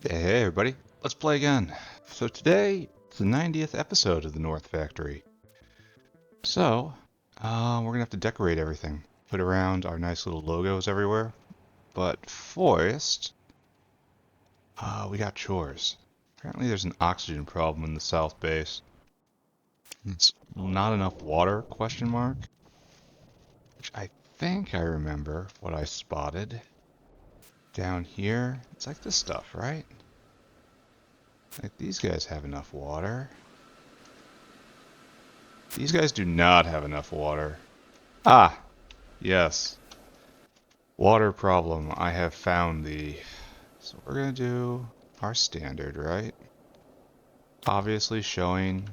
Hey everybody, let's play again. So today, it's the 90th episode of the North Factory. So, we're gonna have to decorate everything. Put around our nice little logos everywhere. But first, we got chores. Apparently there's an oxygen problem in the south base. It's not enough water, question mark. Which I think I remember what I spotted. Down here, it's like this stuff, right? Like these guys have enough water. These guys do not have enough water. Ah, yes. Water problem. I have found the... So we're going to do our standard, right? Obviously showing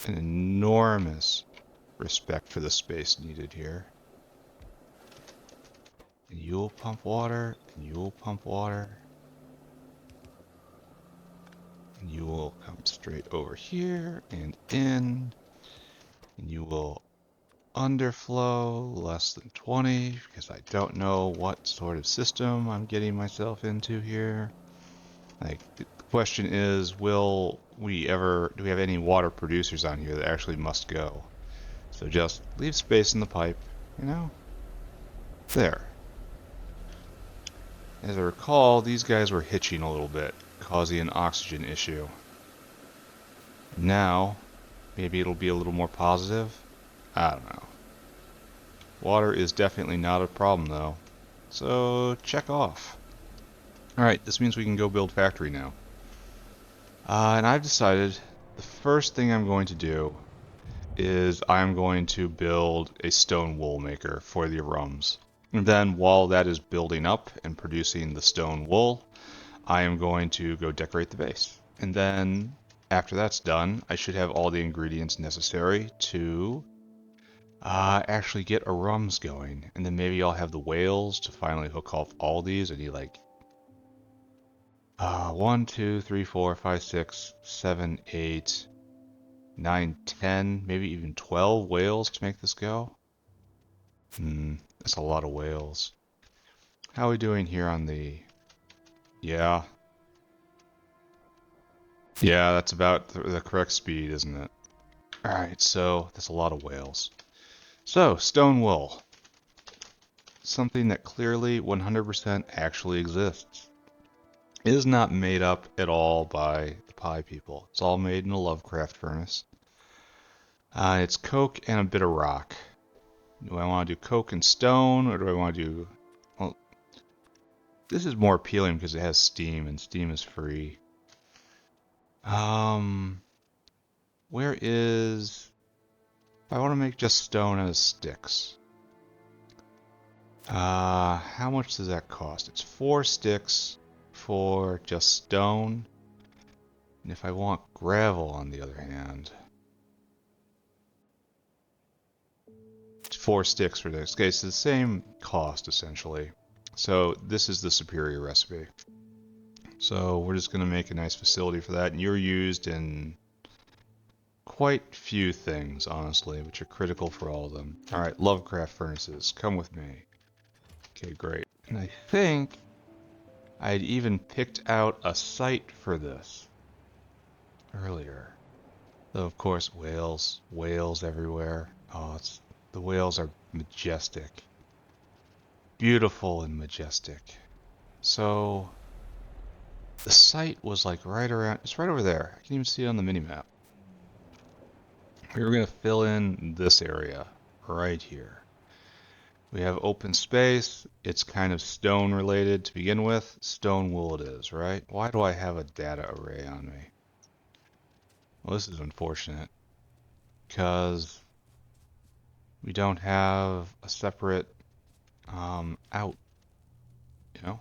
an enormous respect for the space needed here. And you will pump water, and you will pump water. And you will come straight over here and in. And you will underflow less than 20 because I don't know what sort of system I'm getting myself into here. Like, the question is, do we have any water producers on here that actually must go? So just leave space in the pipe, you know? There. As I recall, these guys were hitching a little bit, causing an oxygen issue. Now, maybe it'll be a little more positive? I don't know. Water is definitely not a problem though. So, check off. Alright, this means we can go build factory now. And I've decided the first thing I'm going to do is I'm going to build a stone wool maker for the rums. And then while that is building up and producing the stone wool, I am going to go decorate the base. And then after that's done, I should have all the ingredients necessary to actually get a rums going. And then maybe I'll have the whales to finally hook off all these. I need like 1, 2, 3, 4, 5, 6, 7, 8, 9, 10, maybe even 12 whales to make this go. That's a lot of whales. How are we doing here on the... Yeah. Yeah, that's about the correct speed, isn't it? Alright, so that's a lot of whales. So, stone wool. Something that clearly 100% actually exists. It is not made up at all by the pie people. It's all made in a Lovecraft furnace. It's coke and a bit of rock. Do I want to do coke and stone, or do I want to do... Well, this is more appealing because it has steam, and steam is free. Where is... If I want to make just stone as sticks. How much does that cost? It's 4 sticks for just stone. And if I want gravel, on the other hand... It's 4 sticks for this. Okay, it's the same cost, essentially. So this is the superior recipe. So we're just going to make a nice facility for that. And you're used in quite few things, honestly, which are critical for all of them. Alright, Lovecraft furnaces, come with me. Okay, great. And I think I'd even picked out a site for this earlier. Though, of course, whales. Whales everywhere. Oh, the whales are majestic. Beautiful and majestic. So, the site was like right around, it's right over there. I can even see it on the minimap. We were going to fill in this area right here. We have open space. It's kind of stone related to begin with. Stone wool it is, right? Why do I have a data array on me? Well, this is unfortunate because we don't have a separate out, you know?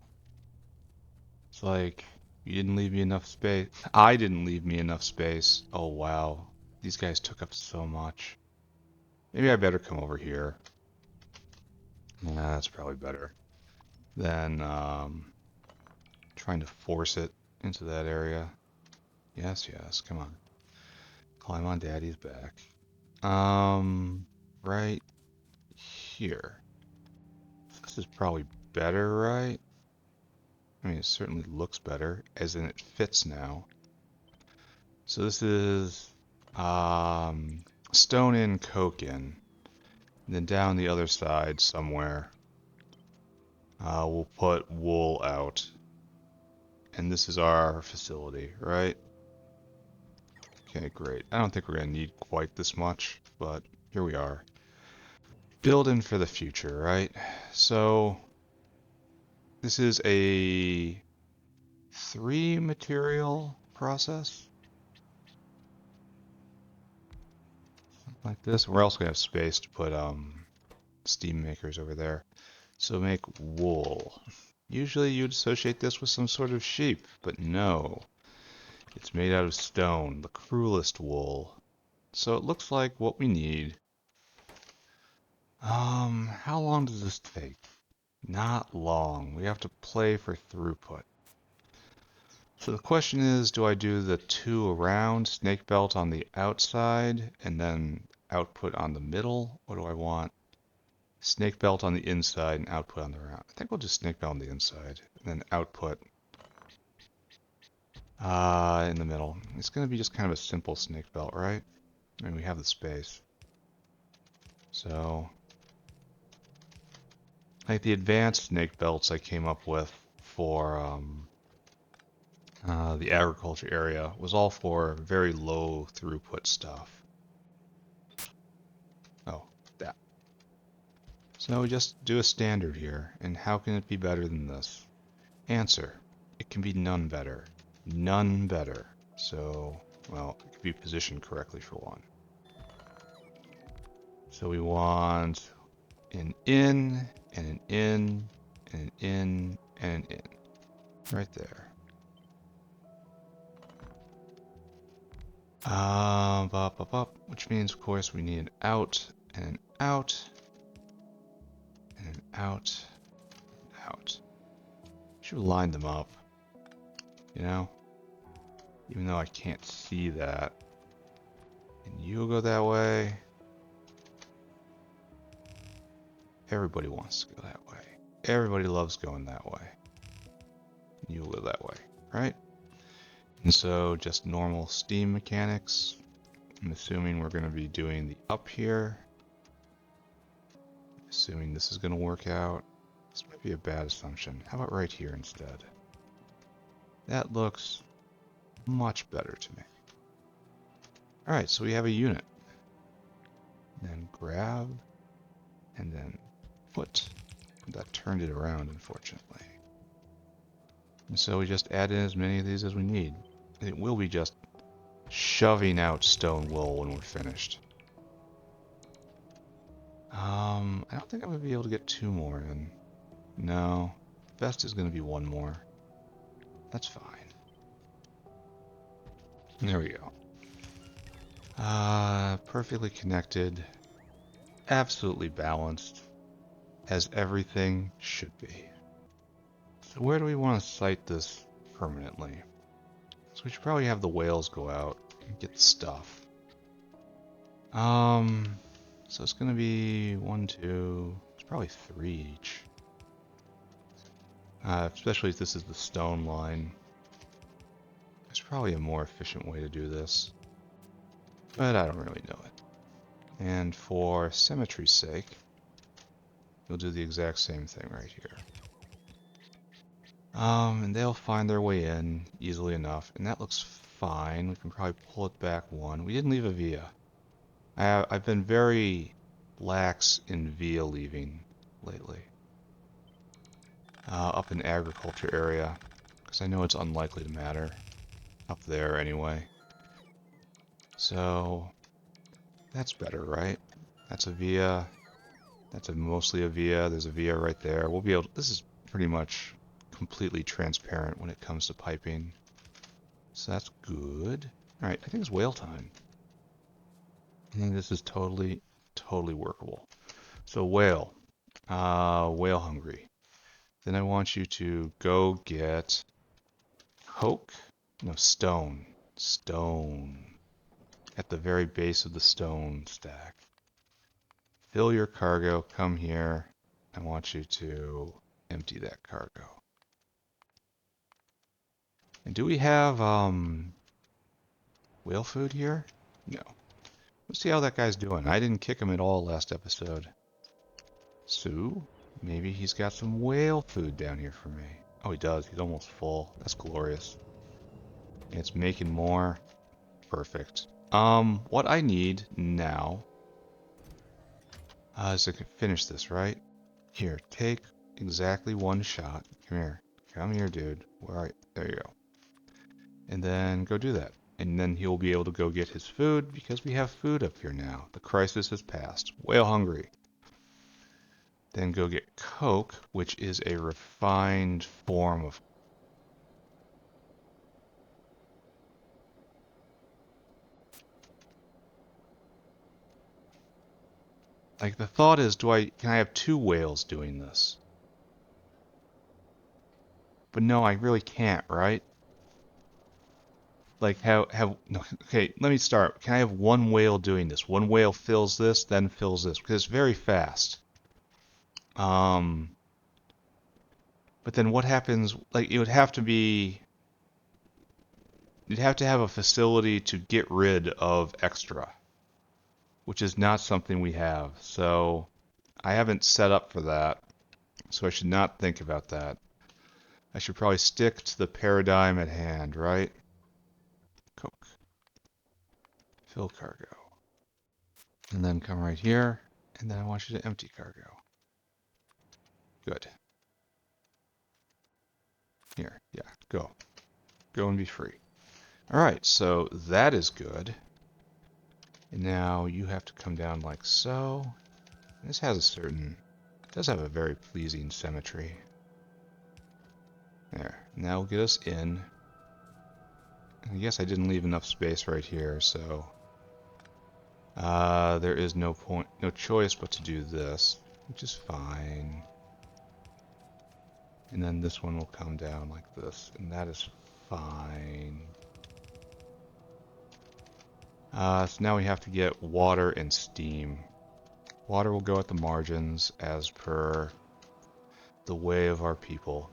It's like you didn't leave me enough space. I didn't leave me enough space. Oh, wow. These guys took up so much. Maybe I better come over here. Yeah, that's probably better than trying to force it into that area. Yes, yes, come on. Climb on Daddy's back. Right here. This is probably better, right? I mean, it certainly looks better, as in it fits now. So this is stone in, coke in. And then down the other side somewhere, we'll put wool out. And this is our facility, right? Okay, great. I don't think we're going to need quite this much, but here we are. Building for the future, right? So this is a 3 material process. Like this. We're also going to have space to put steam makers over there. So make wool. Usually you'd associate this with some sort of sheep, but no. It's made out of stone, the cruelest wool. So it looks like what we need. How long does this take? Not long. We have to play for throughput. So the question is, do I do the 2 around, snake belt on the outside, and then output on the middle? Or do I want snake belt on the inside and output on the round? I think we'll just snake belt on the inside, and then output in the middle. It's going to be just kind of a simple snake belt, right? I mean, we have the space. So, like the advanced snake belts I came up with for the agriculture area was all for very low throughput stuff. Oh, that. So we just do a standard here, and how can it be better than this? Answer, it can be none better. None better. So, well, it could be positioned correctly for one. So we want an in, and an in, and an in, and an in. Right there. Which means, of course, we need an out, and an out, and an out, out. Should line them up, you know? Even though I can't see that. And you'll go that way. Everybody wants to go that way. Everybody loves going that way. You'll go that way, right? And so just normal steam mechanics. I'm assuming we're going to be doing the up here. Assuming this is going to work out. This might be a bad assumption. How about right here instead? That looks much better to me. Alright, so we have a unit. Then grab, and then put. That turned it around, unfortunately. And so we just add in as many of these as we need. It will be just shoving out stone wool when we're finished. I don't think I'm going to be able to get 2 more in. No. Best is going to be 1 more. That's fine. There we go. Perfectly connected. Absolutely balanced. As everything should be. So where do we want to site this permanently? So we should probably have the whales go out and get the stuff. So it's going to be 1, 2, it's probably 3 each. Especially if this is the stone line. There's probably a more efficient way to do this. But I don't really know it. And for symmetry's sake, we'll do the exact same thing right here. And they'll find their way in easily enough, and that looks fine. We can probably pull it back 1. We didn't leave a via. I've been very lax in via leaving lately. Up in the agriculture area, because I know it's unlikely to matter. Up there anyway. So, that's better, right? That's a via. That's mostly a via. There's a via right there. We'll be able to, this is pretty much completely transparent when it comes to piping. So that's good. Alright, I think it's whale time. I think this is totally workable. So whale. Whale hungry. Then I want you to go get coke. No, stone. Stone. At the very base of the stone stack. Fill your cargo, come here. I want you to empty that cargo. And do we have whale food here? No. Let's see how that guy's doing. I didn't kick him at all last episode. So, maybe he's got some whale food down here for me. Oh, he does. He's almost full. That's glorious. And it's making more. Perfect. What I need now is to finish this, right? Here, take exactly one shot. Come here. Come here, dude. Where are you? There you go. And then go do that. And then he'll be able to go get his food because we have food up here now. The crisis has passed. Whale hungry. Then go get coke, which is a refined form of... Like, the thought is, can I have two whales doing this? But no, I really can't, right? Like, no, okay, let me start. Can I have one whale doing this? One whale fills this, then fills this, because it's very fast. But then what happens, like, it would have to be... You'd have to have a facility to get rid of extra, which is not something we have. So I haven't set up for that, so I should not think about that. I should probably stick to the paradigm at hand, right? Coke. Fill cargo. And then come right here, and then I want you to empty cargo. Good. Here, yeah, go. Go and be free. Alright, so that is good. And now you have to come down like so. This has a certain... It does have a very pleasing symmetry. There. Now we'll get us in. I guess I didn't leave enough space right here, so... there is no choice but to do this, which is fine. And then this one will come down like this, and that is fine. So now we have to get water and steam. Water will go at the margins as per the way of our people.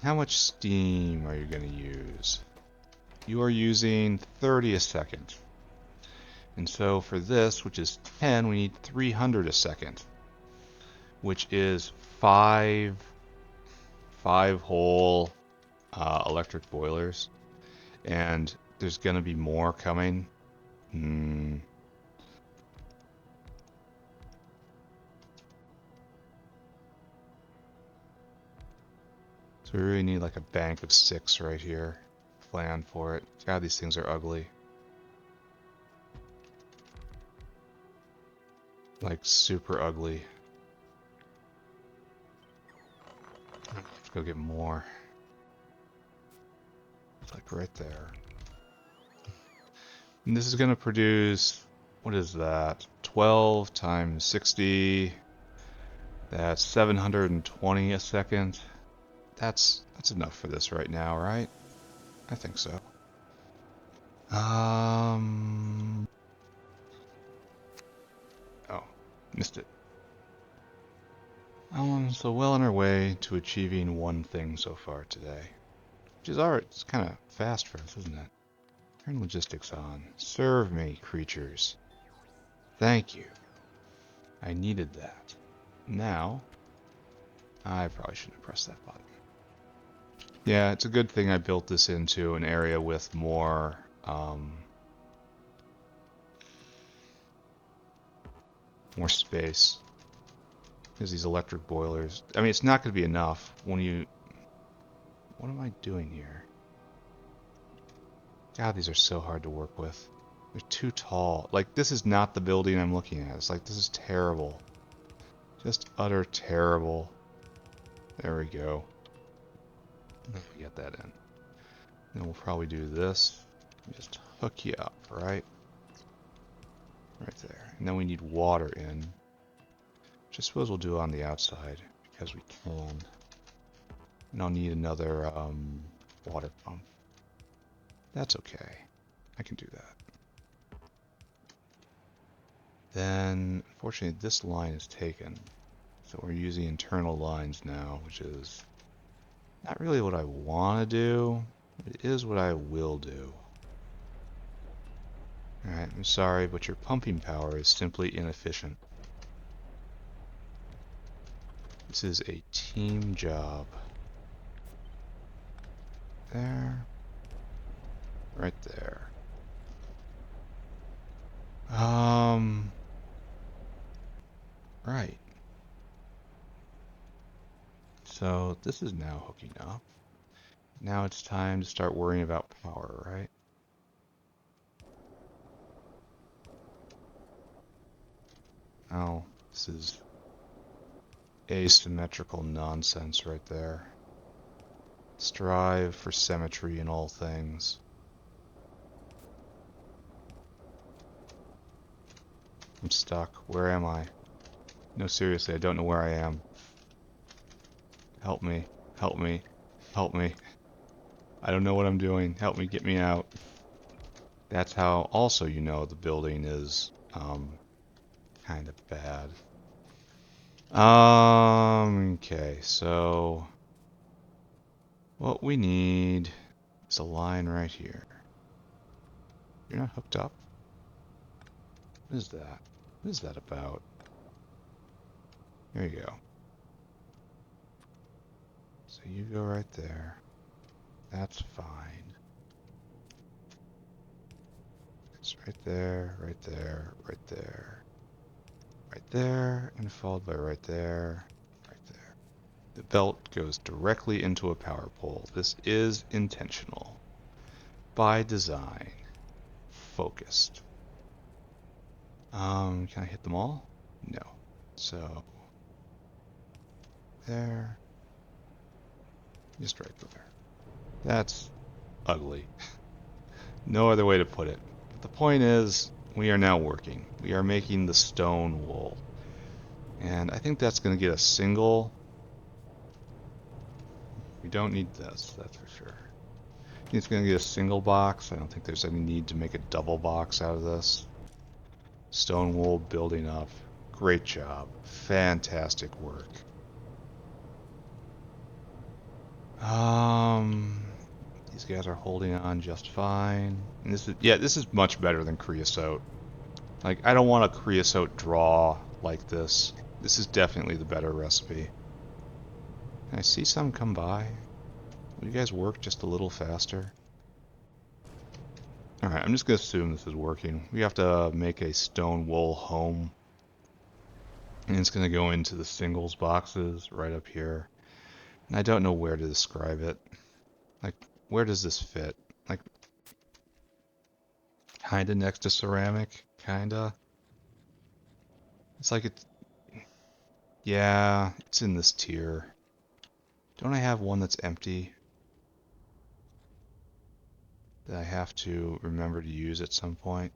How much steam are you going to use? You are using 30 a second. And so for this, which is 10, we need 300 a second, which is five whole electric boilers. And there's going to be more coming. So we really need like a bank of 6 right here. Plan for it. God, these things are ugly. Like super ugly. Let's go get more. It's like right there. And this is going to produce, what is that? 12 times 60. That's 720 a second. That's enough for this right now, right? I think so. Oh, missed it. So well on our way to achieving one thing so far today. Which is alright, it's kind of fast for us, isn't it? Turn logistics on. Serve me, creatures. Thank you. I needed that. Now, I probably shouldn't have pressed that button. Yeah, it's a good thing I built this into an area with more, more space. Because these electric boilers... I mean, it's not going to be enough when you... What am I doing here? God, these are so hard to work with. They're too tall. Like, this is not the building I'm looking at. It's like, this is terrible. Just utter terrible. There we go. Get that in. Then we'll probably do this. Just hook you up, right? Right there. And then we need water in. Which I suppose we'll do on the outside, because we can. And I'll need another water pump. That's okay. I can do that. Then, unfortunately, this line is taken. So we're using internal lines now, which is not really what I want to do, but it is what I will do. Alright, I'm sorry, but your pumping power is simply inefficient. This is a team job. There. Right there. Right. So this is now hooking up. Now it's time to start worrying about power, right? Oh, this is asymmetrical nonsense right there. Strive for symmetry in all things. I'm stuck. Where am I? No, seriously, I don't know where I am. Help me. Help me. Help me. I don't know what I'm doing. Help me, get me out. That's how also you know the building is kind of bad. Okay, so what we need is a line right here. You're not hooked up? What is that? What is that about? There you go. So you go right there. That's fine. It's right there, right there, right there. Right there, and followed by right there, right there. The belt goes directly into a power pole. This is intentional. By design. Focused. Can I hit them all? No. So, there. Just right there. That's ugly. No other way to put it. The point is, we are now working. We are making the stone wool. And I think that's going to get a single. We don't need this, that's for sure. It's going to get a single box. I don't think there's any need to make a double box out of this. Stone wool building up. Great job. Fantastic work. These guys are holding on just fine. And this is much better than creosote. Like, I don't want a creosote draw like this. This is definitely the better recipe. Can I see some come by? Will you guys work just a little faster? Alright, I'm just going to assume this is working. We have to make a stone wool home. And it's going to go into the singles boxes right up here. And I don't know where to describe it. Like, where does this fit? Like, kinda next to ceramic? Kinda? It's like it's... Yeah, it's in this tier. Don't I have one that's empty? That I have to remember to use at some point?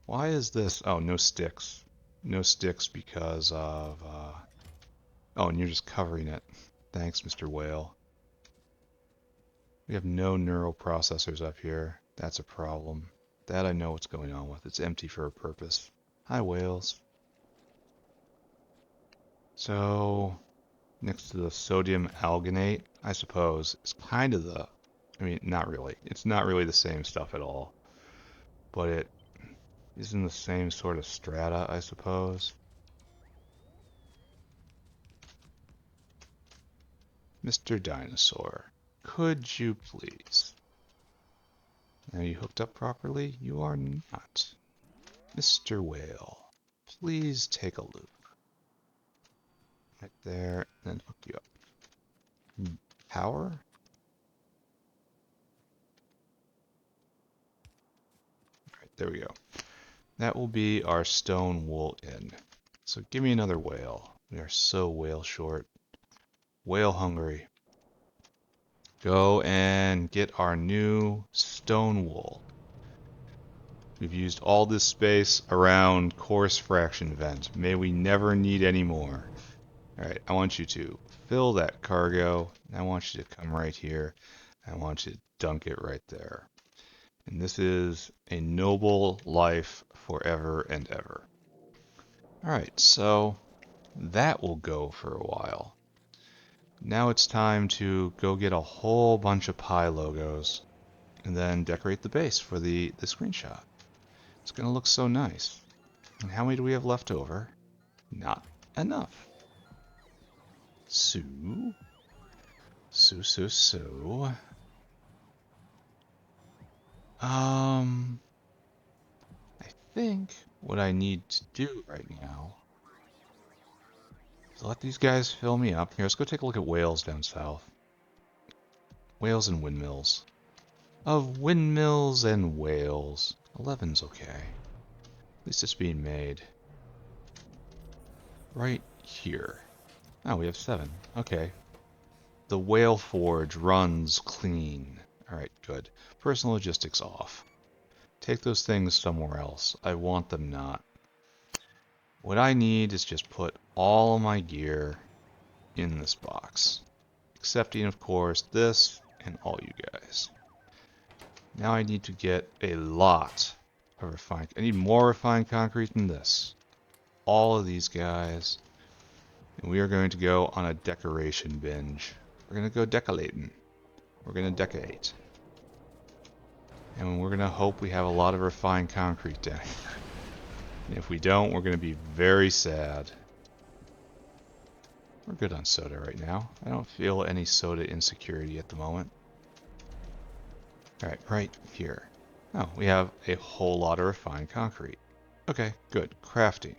Why is this... Oh, no sticks. No sticks because of... Oh, and you're just covering it. Thanks, Mr. Whale. We have no neural processors up here. That's a problem. That I know what's going on with. It's empty for a purpose. Hi, whales. So, next to the sodium alginate, I suppose, is kind of the... I mean, not really. It's not really the same stuff at all. But it is in the same sort of strata, I suppose. Mr. Dinosaur, could you please? Are you hooked up properly? You are not. Mr. Whale, please take a loop. Right there, and then hook you up. Power? Alright, there we go. That will be our stone wool in. So give me another whale. We are so whale short. Whale hungry. Go and get our new stone wool. We've used all this space around coarse fraction vent. May we never need any more. Alright, I want you to fill that cargo. I want you to come right here. I want you to dunk it right there. And this is a noble life forever and ever. Alright, so That will go for a while. Now it's time to go get a whole bunch of pie logos and then decorate the base for the screenshot. It's going to look so nice. And how many do we have left over? Not enough. So, I think what I need to do right now is let these guys fill me up. Here, let's go take a look at whales down south. Whales and windmills. Of windmills and whales. 11's okay. At least it's being made. Right here. Oh, we have 7. Okay. The whale forge runs clean. Alright, good. Personal logistics off. Take those things somewhere else. I want them not. What I need is just put all of my gear in this box. Excepting, of course, this and all you guys. Now I need to get a lot of refined... I need more refined concrete than this. All of these guys. And we are going to go on a decoration binge. We're going to go decorating. We're going to decorate. And we're going to hope we have a lot of refined concrete down here. And if we don't, we're going to be very sad. We're good on soda right now. I don't feel any soda insecurity at the moment. Alright, right here. Oh, we have a whole lot of refined concrete. Okay, good. Crafting.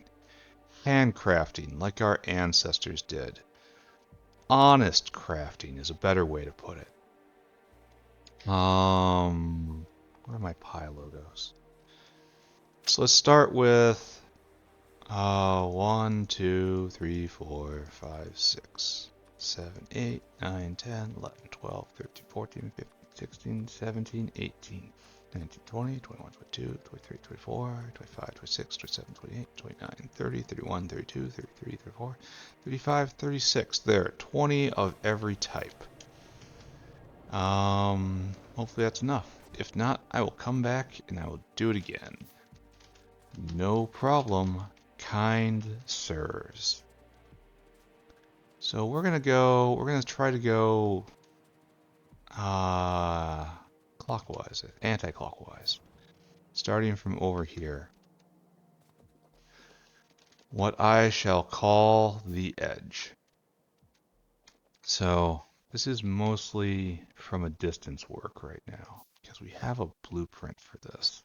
Handcrafting, like our ancestors did. Honest crafting is a better way to put it. Where are my pie logos? So let's start with 1, 2, 3, 4, 5, 6, 7, 8, 9, 10, 11, 12, 13, 14, 15, 16, 17, 18, 19, 20, 21, 22, 23, 24, 25, 26, 27, 28, 29, 30, 31, 32, 33, 34, 35, 36. There, 20 of every type. Hopefully that's enough. If not, I will come back and I will do it again. No problem, kind sirs. So we're gonna try to go clockwise, anti-clockwise. Starting from over here. What I shall call the edge. So this is mostly from a distance work right now, because we have a blueprint for this.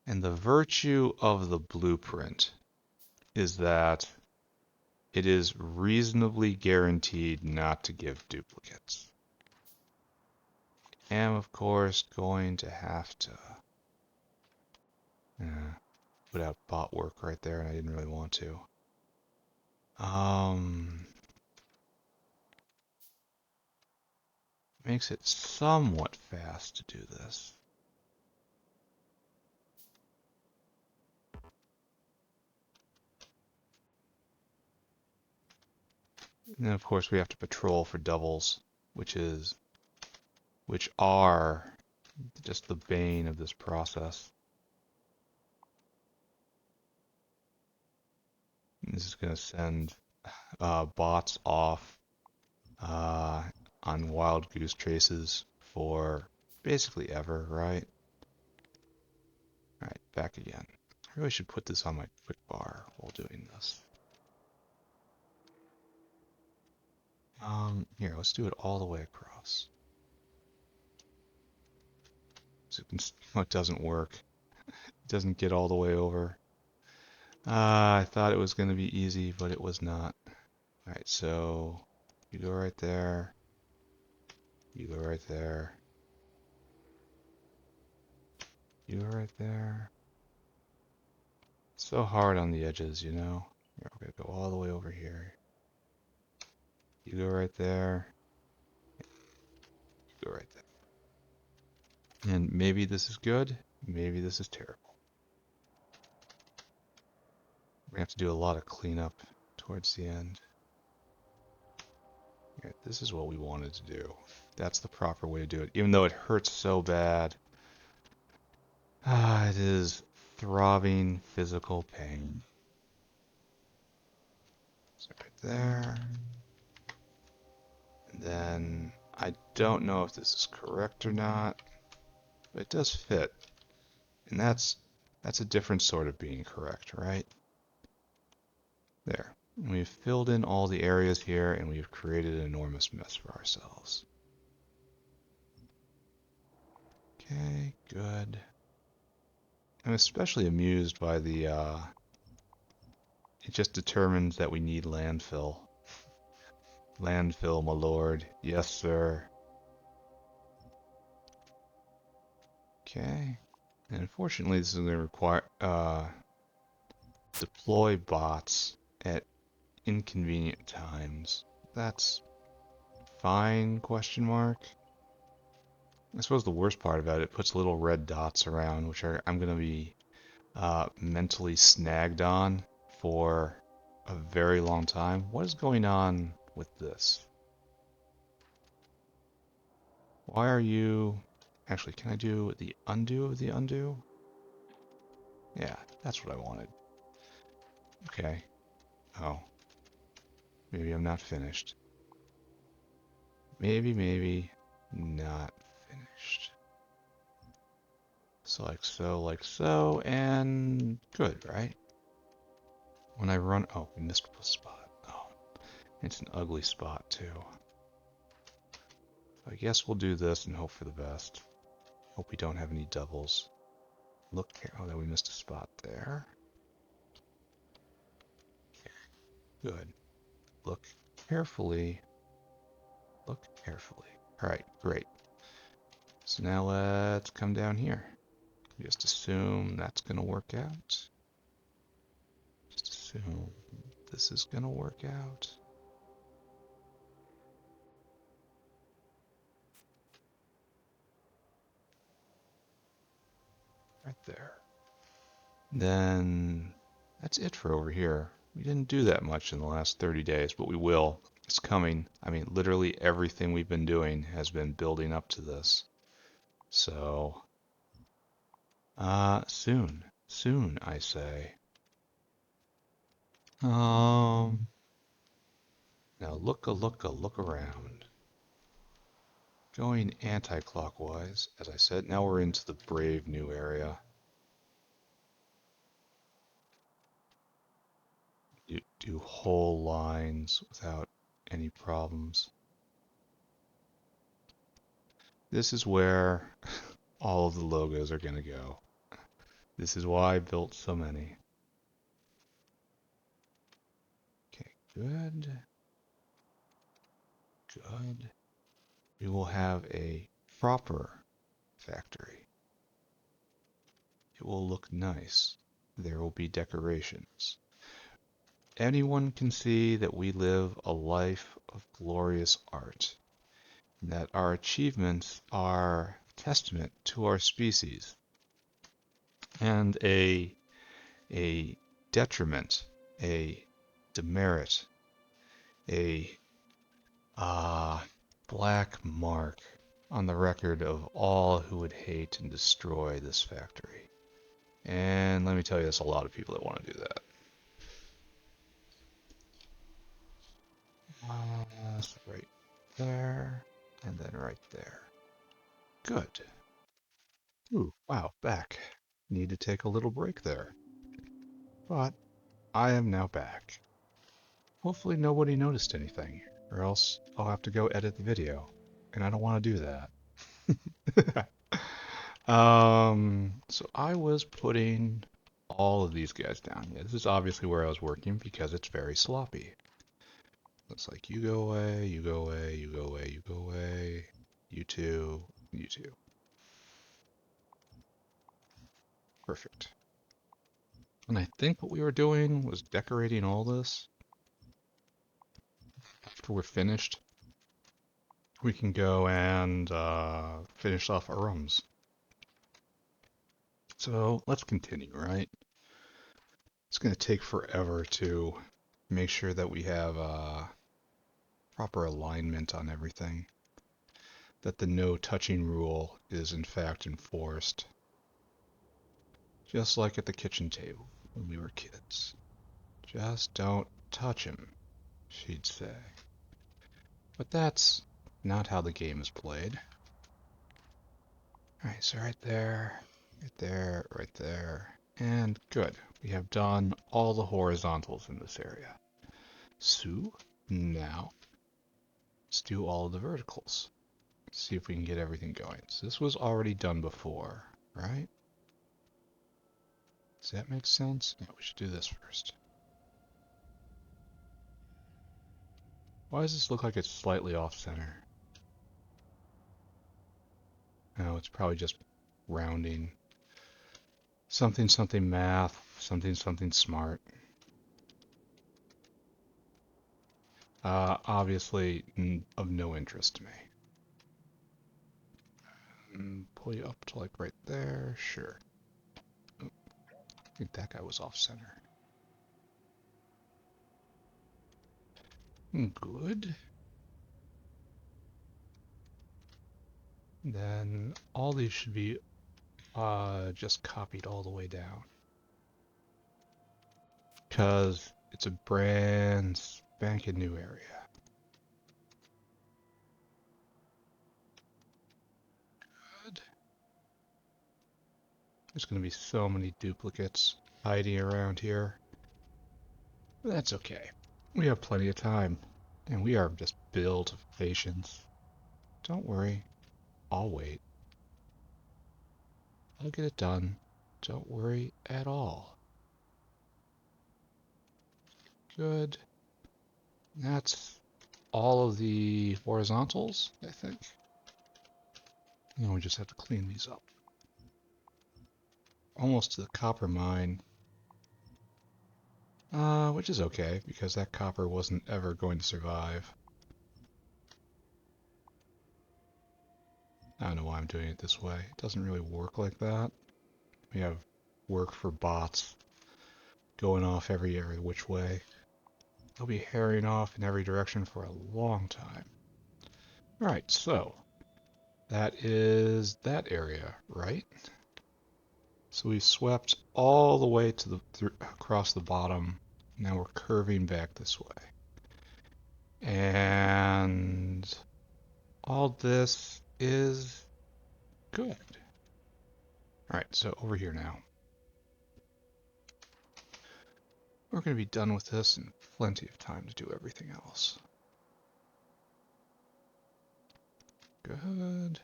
And the virtue of the blueprint is that it is reasonably guaranteed not to give duplicates. I am, of course, going to have to put out bot work right there, and I didn't really want to. Makes it somewhat fast to do this. And then, of course, we have to patrol for doubles, which are just the bane of this process. This is going to send bots off on wild goose chases for basically ever, right? Alright, back again. I really should put this on my quick bar while doing this. Here, let's do it all the way across. So it doesn't work. It doesn't get all the way over. I thought it was going to be easy, but it was not. Alright, so you go right there. You go right there. You go right there. It's so hard on the edges, you know? Here, we're going to go all the way over here. You go right there. You go right there. And maybe this is good. Maybe this is terrible. We're going to have to do a lot of cleanup towards the end. Here, this is what we wanted to do. That's the proper way to do it. Even though it hurts so bad. It is throbbing physical pain. there. And then I don't know if this is correct or not, but it does fit. And that's a different sort of being correct, right? There. And we've filled in all the areas here, and we've created an enormous mess for ourselves. Okay, good. I'm especially amused by the, it just determines that we need landfill. Landfill, my lord. Yes, sir. Okay. And unfortunately, this is going to require, deploy bots at inconvenient times. That's fine, question mark. I suppose the worst part about it puts little red dots around, which I'm going to be mentally snagged on for a very long time. What is going on with this? Why are you... Actually, can I do the undo of the undo? Yeah, that's what I wanted. Okay. Oh. Maybe I'm not finished. Maybe not finished. So like so, and good, right? When I run... Oh, we missed a spot. Oh, it's an ugly spot, too. I guess we'll do this and hope for the best. Hope we don't have any doubles. Look here. Oh, we missed a spot there. Good. Look carefully. Look carefully. Alright, great. So now let's come down here. Just assume that's going to work out. Just assume this is going to work out. Right there. Then that's it for over here. We didn't do that much in the last 30 days, but we will. It's coming. I mean, literally everything we've been doing has been building up to this. So, soon. Soon, I say. Now look around. Going anti-clockwise, as I said, now we're into the brave new area. You do whole lines without any problems. This is where all of the logos are going to go. This is why I built so many. Okay, good. Good. We will have a proper factory. It will look nice. There will be decorations. Anyone can see that we live a life of glorious art, and that our achievements are testament to our species, and a detriment, a demerit, a black mark on the record of all who would hate and destroy this factory. And let me tell you, there's a lot of people that want to do that. So right there, and then right there. Good. Ooh, wow, back. Need to take a little break there. But I am now back. Hopefully nobody noticed anything, or else I'll have to go edit the video, and I don't want to do that. So I was putting all of these guys down. Yeah, this is obviously where I was working because it's very sloppy. Looks like you go away, you go away, you go away, you go away, you two, you two. Perfect. And I think what we were doing was decorating all this. After we're finished, we can go and finish off our rooms. So let's continue, right? It's going to take forever to make sure that we have proper alignment on everything. That the no touching rule is in fact enforced. Just like at the kitchen table when we were kids. Just don't touch him. she'd say. But that's not how the game is played. Alright, so right there, right there, right there, and good. We have done all the horizontals in this area. So, now, let's do all of the verticals. See if we can get everything going. So this was already done before, right? Does that make sense? Yeah, we should do this first. Why does this look like it's slightly off-center? Oh, it's probably just rounding. Something, something math, something, something smart. Obviously of no interest to me. Pull you up to like right there, sure. Oh, I think that guy was off-center. Good. Then all these should be just copied all the way down. Because it's a brand spanking new area. Good. There's going to be so many duplicates hiding around here. But that's okay. We have plenty of time. And we are just built of patience. Don't worry. I'll wait. I'll get it done. Don't worry at all. Good. That's all of the horizontals, I think. Now we just have to clean these up. Almost to the copper mine. Which is okay, because that copper wasn't ever going to survive. I don't know why I'm doing it this way. It doesn't really work like that. We have work for bots going off every which way. They'll be herring off in every direction for a long time. Alright, so that is that area, right? So we swept all the way to the across the bottom. Now we're curving back this way. And all this is good. Alright, so over here now. We're going to be done with this in plenty of time to do everything else. Good.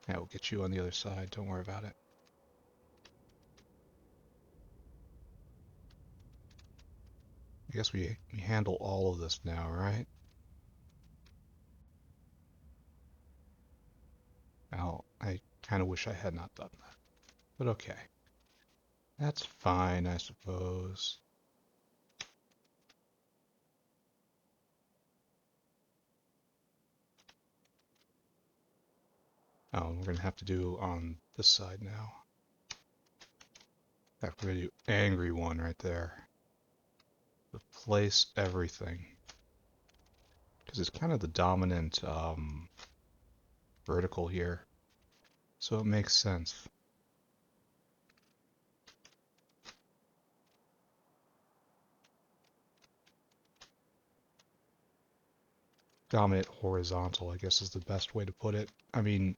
Yeah, we'll get you on the other side. Don't worry about it. I guess we handle all of this now, right? Now, I kind of wish I had not done that. But okay. That's fine, I suppose. Oh, we're going to have to do on this side now. In fact, we're going to do angry one right there. Replace everything. Because it's kind of the dominant vertical here. So it makes sense. Dominant horizontal, I guess is the best way to put it. I mean,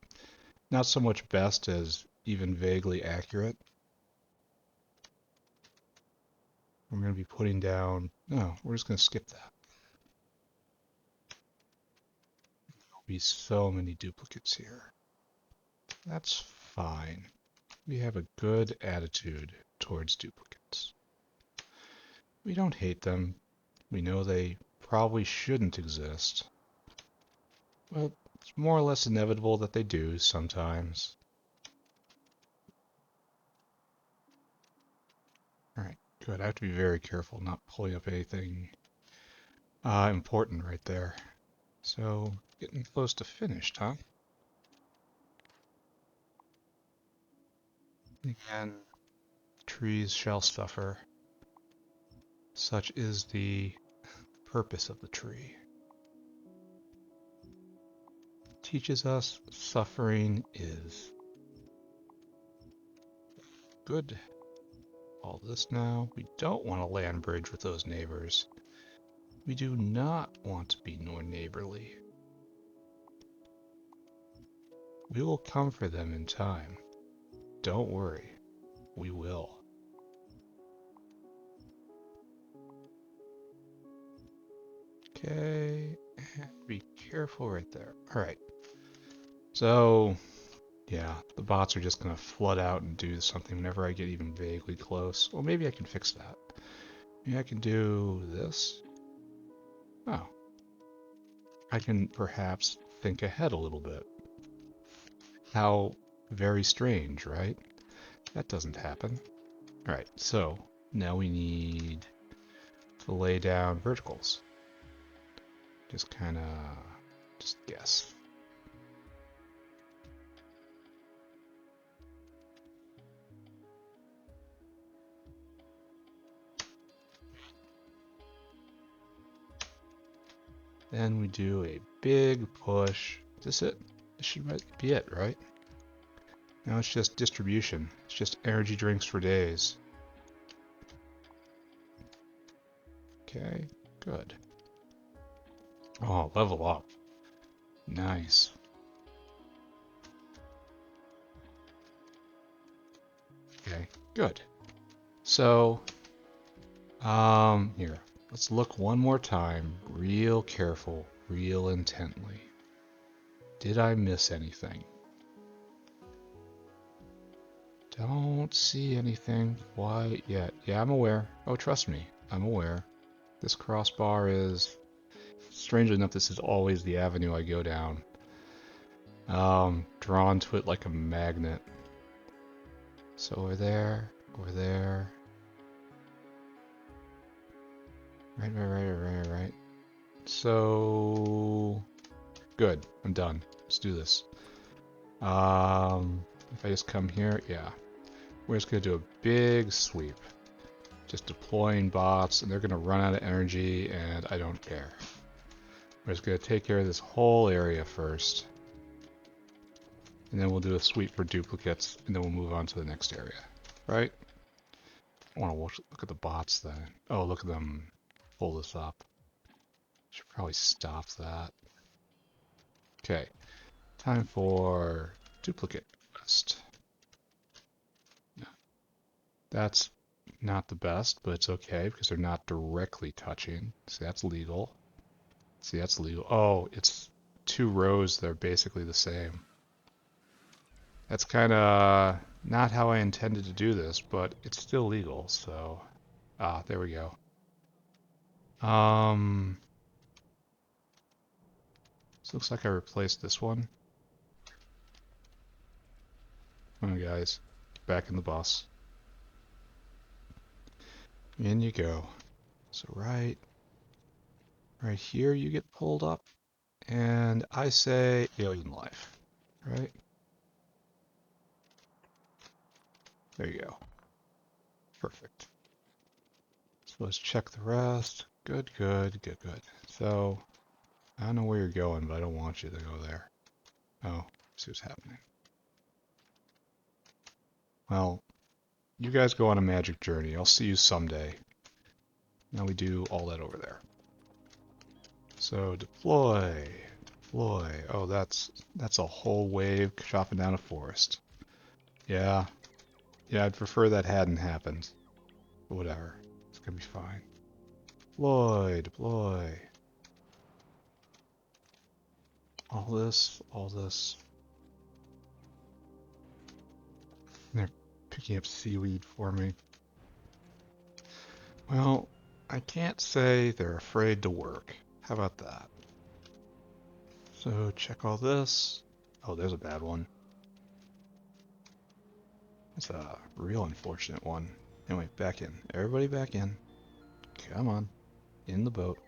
not so much best as even vaguely accurate. I'm going to be putting down... No, we're just going to skip that. There'll be so many duplicates here. That's fine. We have a good attitude towards duplicates. We don't hate them. We know they probably shouldn't exist. But it's more or less inevitable that they do sometimes. Alright, good. I have to be very careful not pulling up anything important right there. So, getting close to finished, huh? Again, trees shall suffer. Such is the purpose of the tree. Teaches us suffering is good. all this now. We don't want a land bridge with those neighbors. We do not want to be more neighborly. We will come for them in time. Don't worry, we will. Okay, and be careful right there. Alright, so yeah, the bots are just going to flood out and do something whenever I get even vaguely close. Well, maybe I can fix that. Maybe I can do this. Oh, I can perhaps think ahead a little bit. How very strange, right? That doesn't happen. Alright, so now we need to lay down verticals. Just kind of, just guess. Then we do a big push. Is this it? This should be it, right? Now it's just distribution. It's just energy drinks for days. Okay, good. Oh, level up. Nice. Okay, good. So, here. Let's look one more time. Real careful, real intently. Did I miss anything? Don't see anything quite yet. Yeah, I'm aware. Oh, trust me, I'm aware. This crossbar is, strangely enough, this is always the avenue I go down. Drawn to it like a magnet. So over there, over there. Right. So, good, I'm done. Let's do this. If I just come here, yeah. We're just gonna do a big sweep. Just deploying bots, and they're gonna run out of energy, and I don't care. We're just gonna take care of this whole area first. And then we'll do a sweep for duplicates, and then we'll move on to the next area. Right? I wanna look at the bots then. Oh, look at them pull this up. Should probably stop that. Okay. Time for duplicate quest. That's not the best, but it's okay because they're not directly touching. See, that's legal. See, that's legal. Oh, it's 2 rows that are basically the same. That's kind of not how I intended to do this, but it's still legal, so... Ah, there we go. This looks like I replaced this one. Come on, guys. Get back in the bus. In you go. So right here you get pulled up, and I say alien life, right? There you go. Perfect. So let's check the rest. Good. So, I don't know where you're going, but I don't want you to go there. Oh, see what's happening. Well, you guys go on a magic journey. I'll see you someday. Now we do all that over there. So deploy. Oh, that's a whole wave chopping down a forest. Yeah, I'd prefer that hadn't happened. But whatever, it's gonna be fine. Deploy. All this. They're picking up seaweed for me. Well, I can't say they're afraid to work. How about that? So check all this. Oh, there's a bad one. That's a real unfortunate one. Anyway, back in. Everybody back in. Come on. In the boat.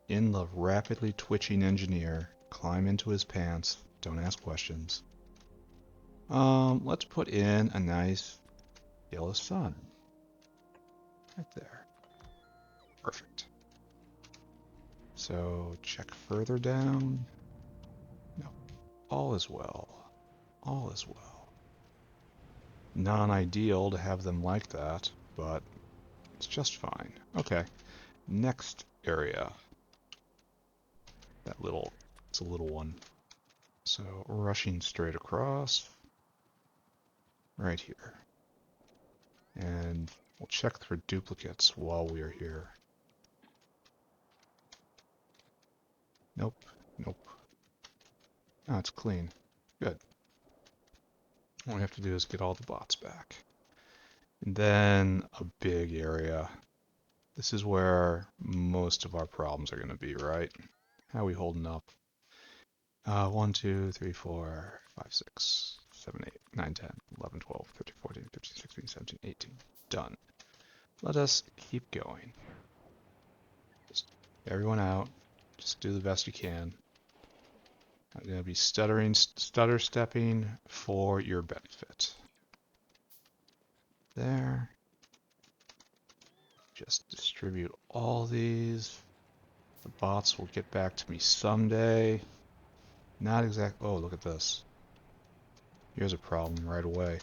In the rapidly twitching engineer. Climb into his pants. Don't ask questions. Let's put in a nice yellow sun. Right there. Perfect. So check further down. No. All is well. All is well. non-ideal to have them like that, but it's just fine. Okay, next area. It's a little one. So rushing straight across, right here. And we'll check for duplicates while we are here. Nope, nope. Oh, it's clean. Good. All we have to do is get all the bots back. And then a big area. This is where most of our problems are going to be, right? How are we holding up? 1, 2, 3, 4, 5, 6, 7, 8, 9, 10, 11, 12, 13, 14, 15, 16, 17, 18. Done. Let us keep going. Just everyone out. Just do the best you can. I'm going to be stutter stepping for your benefit. There. Just distribute all these. The bots will get back to me someday. Not exact. Oh, look at this. Here's a problem right away.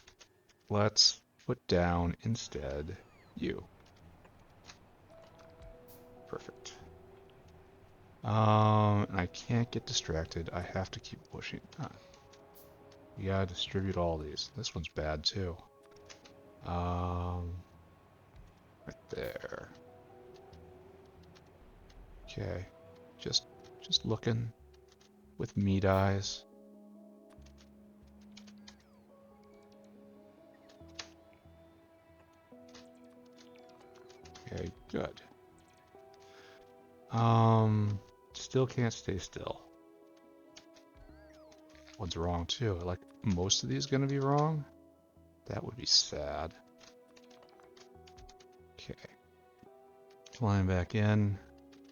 Let's put down instead you. Perfect. And I can't get distracted. I have to keep pushing. You gotta distribute all these. This one's bad too. Right there. Okay. Just looking with meat eyes. Okay, good. Still can't stay still. One's wrong too. Like most of these gonna be wrong? That would be sad. Okay. Flying back in.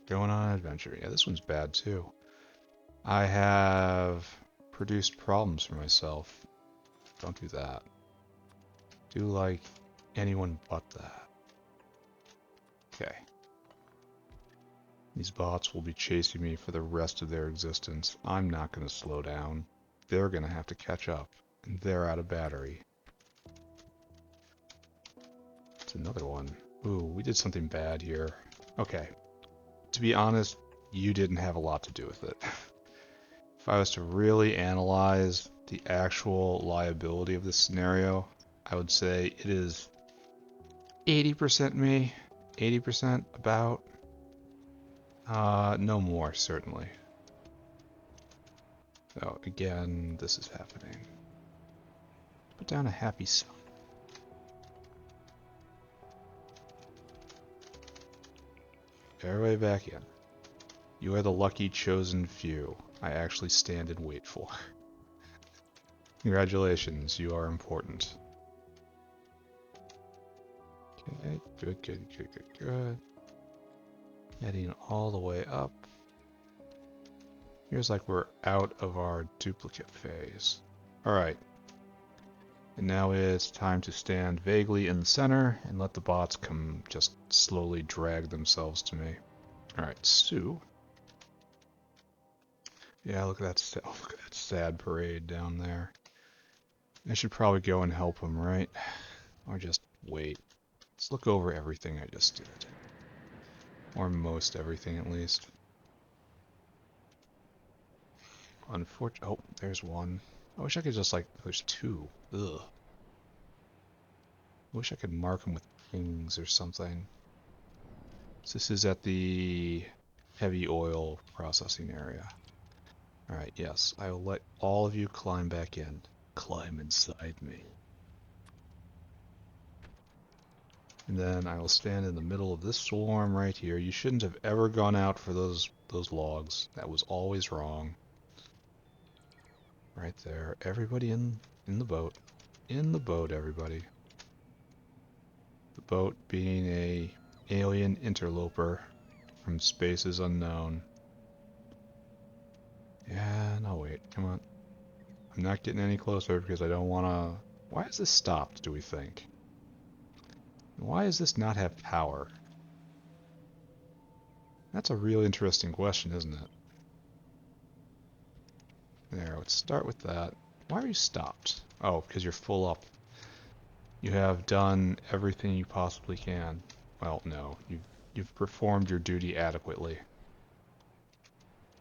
Going on an adventure. Yeah, this one's bad too. I have produced problems for myself. Don't do that. Do like anyone but that. Okay. These bots will be chasing me for the rest of their existence. I'm not going to slow down. They're going to have to catch up. And they're out of battery. It's another one. Ooh, we did something bad here. Okay. To be honest, you didn't have a lot to do with it. If I was to really analyze the actual liability of this scenario, I would say it is 80% me, 80% about. No more, certainly. So, again, this is happening. Put down a happy sign. Everybody back in. You are the lucky chosen few I actually stand and wait for. Congratulations, you are important. Okay, good. Heading all the way up. Here's like we're out of our duplicate phase. Alright. And now it's time to stand vaguely in the center and let the bots come just slowly drag themselves to me. Alright, Sue. Yeah, look at that sad parade down there. I should probably go and help him, right? Or just wait. Let's look over everything I just did. Or most everything, at least. Unfortunately, oh, there's one. I wish I could just, like, there's two. Ugh. I wish I could mark them with pings or something. So this is at the heavy oil processing area. Alright, yes, I will let all of you climb back in. Climb inside me. And then I will stand in the middle of this swarm right here. You shouldn't have ever gone out for those logs. That was always wrong. Right there. Everybody in the boat. In the boat, everybody. The boat being a alien interloper from spaces unknown. Yeah, no wait, come on. I'm not getting any closer because I don't want to... Why is this stopped, do we think? Why does this not have power? That's a real interesting question, isn't it? There, let's start with that. Why are you stopped? Oh, because you're full up. You have done everything you possibly can. Well, no, you've performed your duty adequately.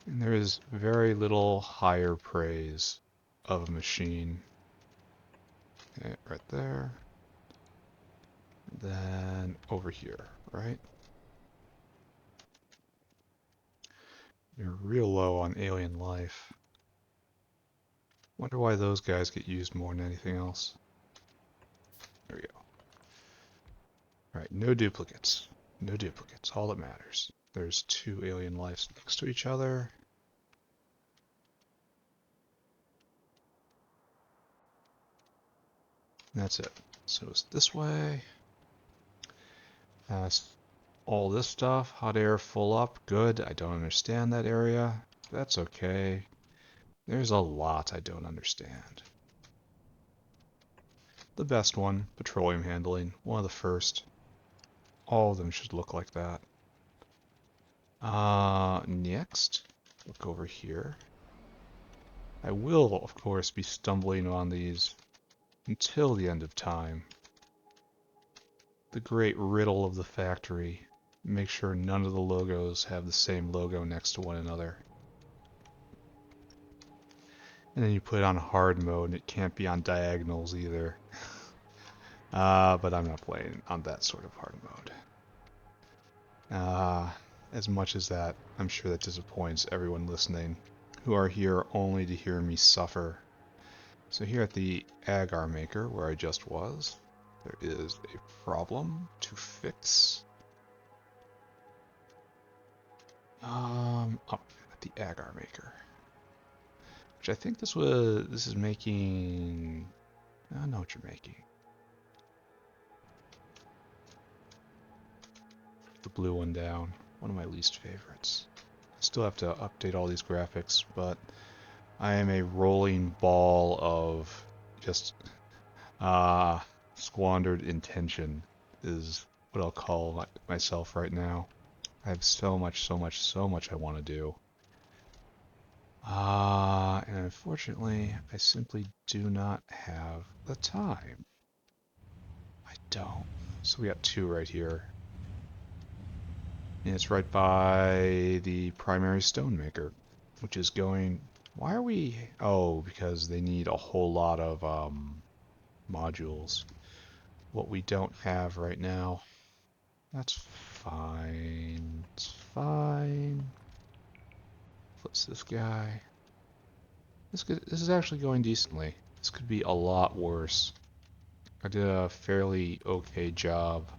And there is very little higher praise of a machine. Okay, right there. Then over here, right? You're real low on alien life. Wonder why those guys get used more than anything else. There we go. Alright, no duplicates. No duplicates, all that matters. There's 2 alien lives next to each other. And that's it. So it's this way. That's all this stuff. Hot air full up. Good. I don't understand that area. That's okay. There's a lot I don't understand. The best one, petroleum handling. One of the first. All of them should look like that. Next, look over here. I will, of course, be stumbling on these until the end of time. The great riddle of the factory. Make sure none of the logos have the same logo next to one another. And then you put it on hard mode and it can't be on diagonals either. But I'm not playing on that sort of hard mode. As much as that, I'm sure that disappoints everyone listening, who are here only to hear me suffer. So here at the agar maker, where I just was, there is a problem to fix. Up at the agar maker, which I think this is making. I know what you're making. The blue one down. One of my least favorites. I still have to update all these graphics, but I am a rolling ball of just squandered intention is what I'll call myself right now. I have so much I want to do. And unfortunately, I simply do not have the time. I don't. So we got 2 right here. And it's right by the primary stone maker, which is going... Why are we... Oh, because they need a whole lot of modules. What we don't have right now. That's fine. It's fine. What's this guy? This is actually going decently. This could be a lot worse. I did a fairly okay job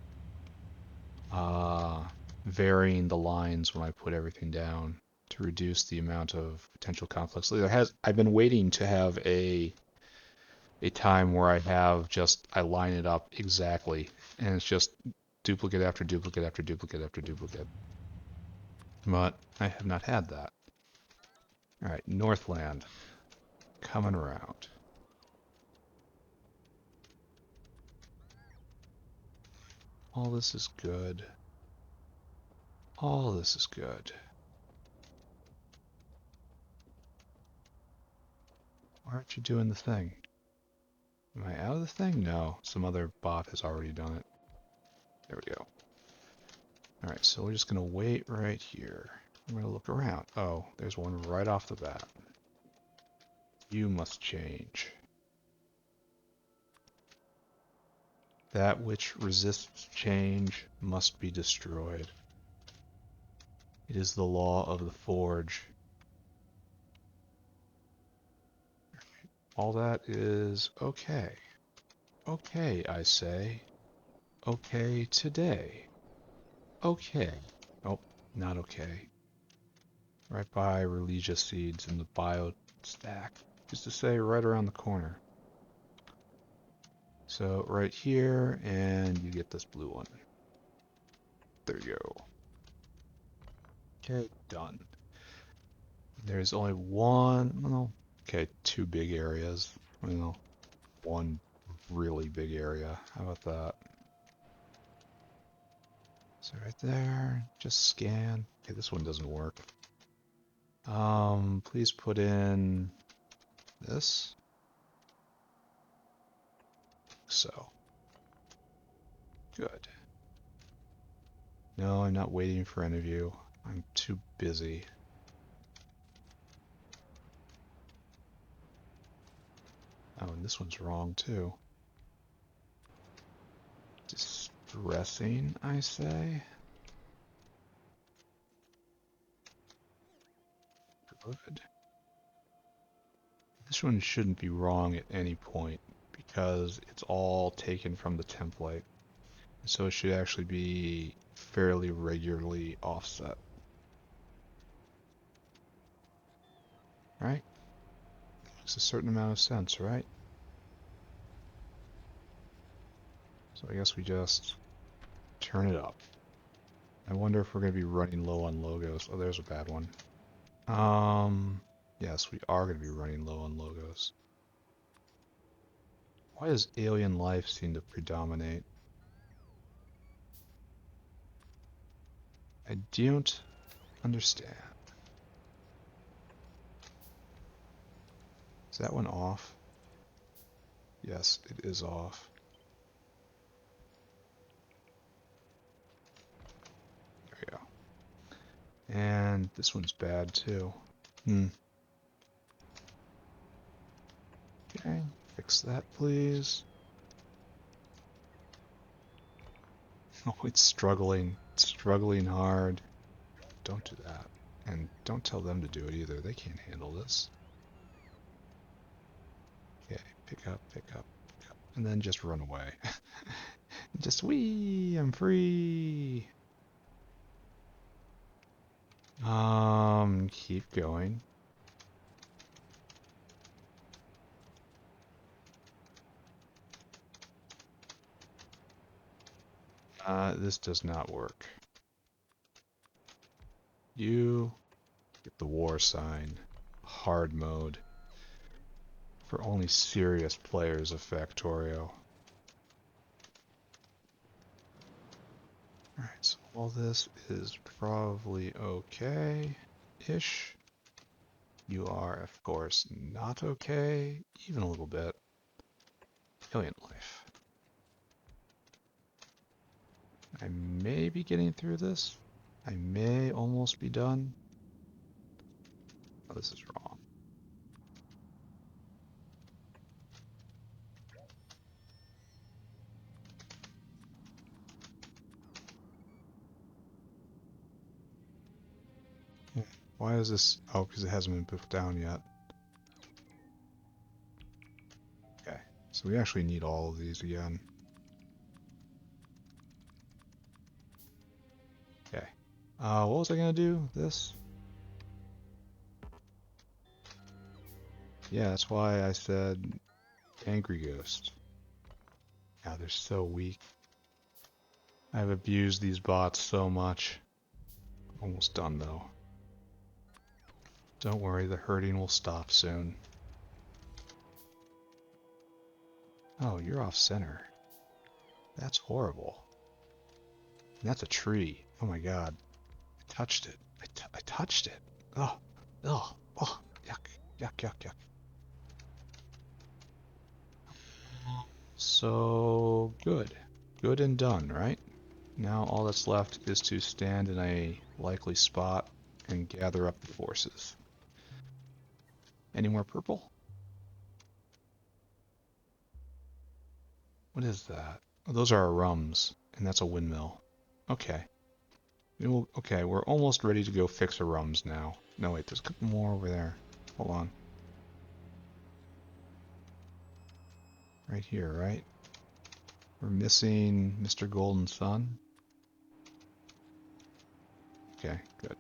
varying the lines when I put everything down to reduce the amount of potential conflicts. I've been waiting to have a time where I line it up exactly, and it's just duplicate after duplicate after duplicate after duplicate. But I have not had that. Alright, Northland. Coming around. All this is good. All this is good. Why aren't you doing the thing? Am I out of the thing? No, some other bot has already done it. There we go. Alright, so we're just going to wait right here. I'm going to look around. Oh, there's one right off the bat. You must change. That which resists change must be destroyed. It is the law of the forge. All that is okay. Okay, I say. Okay today. Okay. Oh, not okay. Right by Religia seeds in the bio stack. Just to say, right around the corner. So right here, and you get this blue one. There you go. Okay, done. There's only one, well, okay, 2 big areas. Well, 1 really big area. How about that? So right there, just scan. Okay, this one doesn't work. Please put in this. So. Good. No, I'm not waiting for any of you. I'm too busy. Oh, and this one's wrong too. Distressing, I say. Good. This one shouldn't be wrong at any point because it's all taken from the template. So it should actually be fairly regularly offset. Right? Makes a certain amount of sense, right? So I guess we just turn it up. I wonder if we're going to be running low on logos. Oh, there's a bad one. Yes, we are going to be running low on logos. Why does alien life seem to predominate? I don't understand. Is that one off? Yes, it is off. There we go. And this one's bad too. Okay, fix that please. Oh, it's struggling. It's struggling hard. Don't do that. And don't tell them to do it either. They can't handle this. Okay, pick up, pick up, pick up. And then just run away. Just wee, I'm free. Keep going. This does not work. You get the war sign. Hard mode. For only serious players of Factorio. Alright, so all this is probably okay-ish. You are, of course, not okay, even a little bit. Alien life. I may be getting through this. I may almost be done. Oh, this is wrong. Why is this? Oh, because it hasn't been put down yet. Okay, so we actually need all of these again. Okay. What was I gonna do? This? Yeah, that's why I said Angry Ghost. Yeah, they're so weak. I've abused these bots so much. Almost done though. Don't worry, the hurting will stop soon. Oh, you're off center. That's horrible. And that's a tree. Oh my god. I touched it. I touched it. Oh, oh, oh, yuck, yuck, yuck, yuck. So, good. Good and done, right? Now all that's left is to stand in a likely spot and gather up the forces. Any more purple? What is that? Oh, those are our rums, and that's a windmill. Okay. Okay, we're almost ready to go fix our rums now. No, wait, there's a couple more over there. Hold on. Right here, right? We're missing Mr. Golden Sun. Okay, good.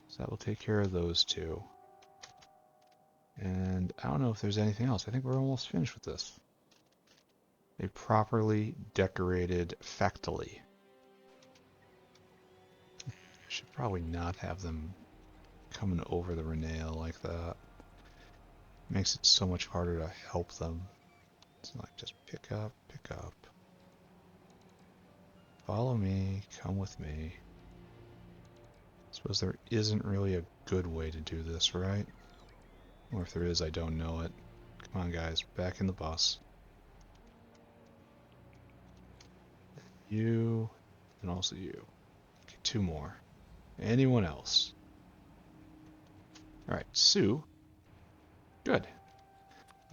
So that will take care of those two. And I don't know if there's anything else. I think we're almost finished with this. A properly decorated factory. I should probably not have them coming over the Renale like that. Makes it so much harder to help them. It's like just pick up, pick up. Follow me, come with me. Suppose there isn't really a good way to do this, right? Or if there is, I don't know it. Come on guys, back in the bus. You, and also you. Okay, 2 more. Anyone else? Alright, Sue. Good.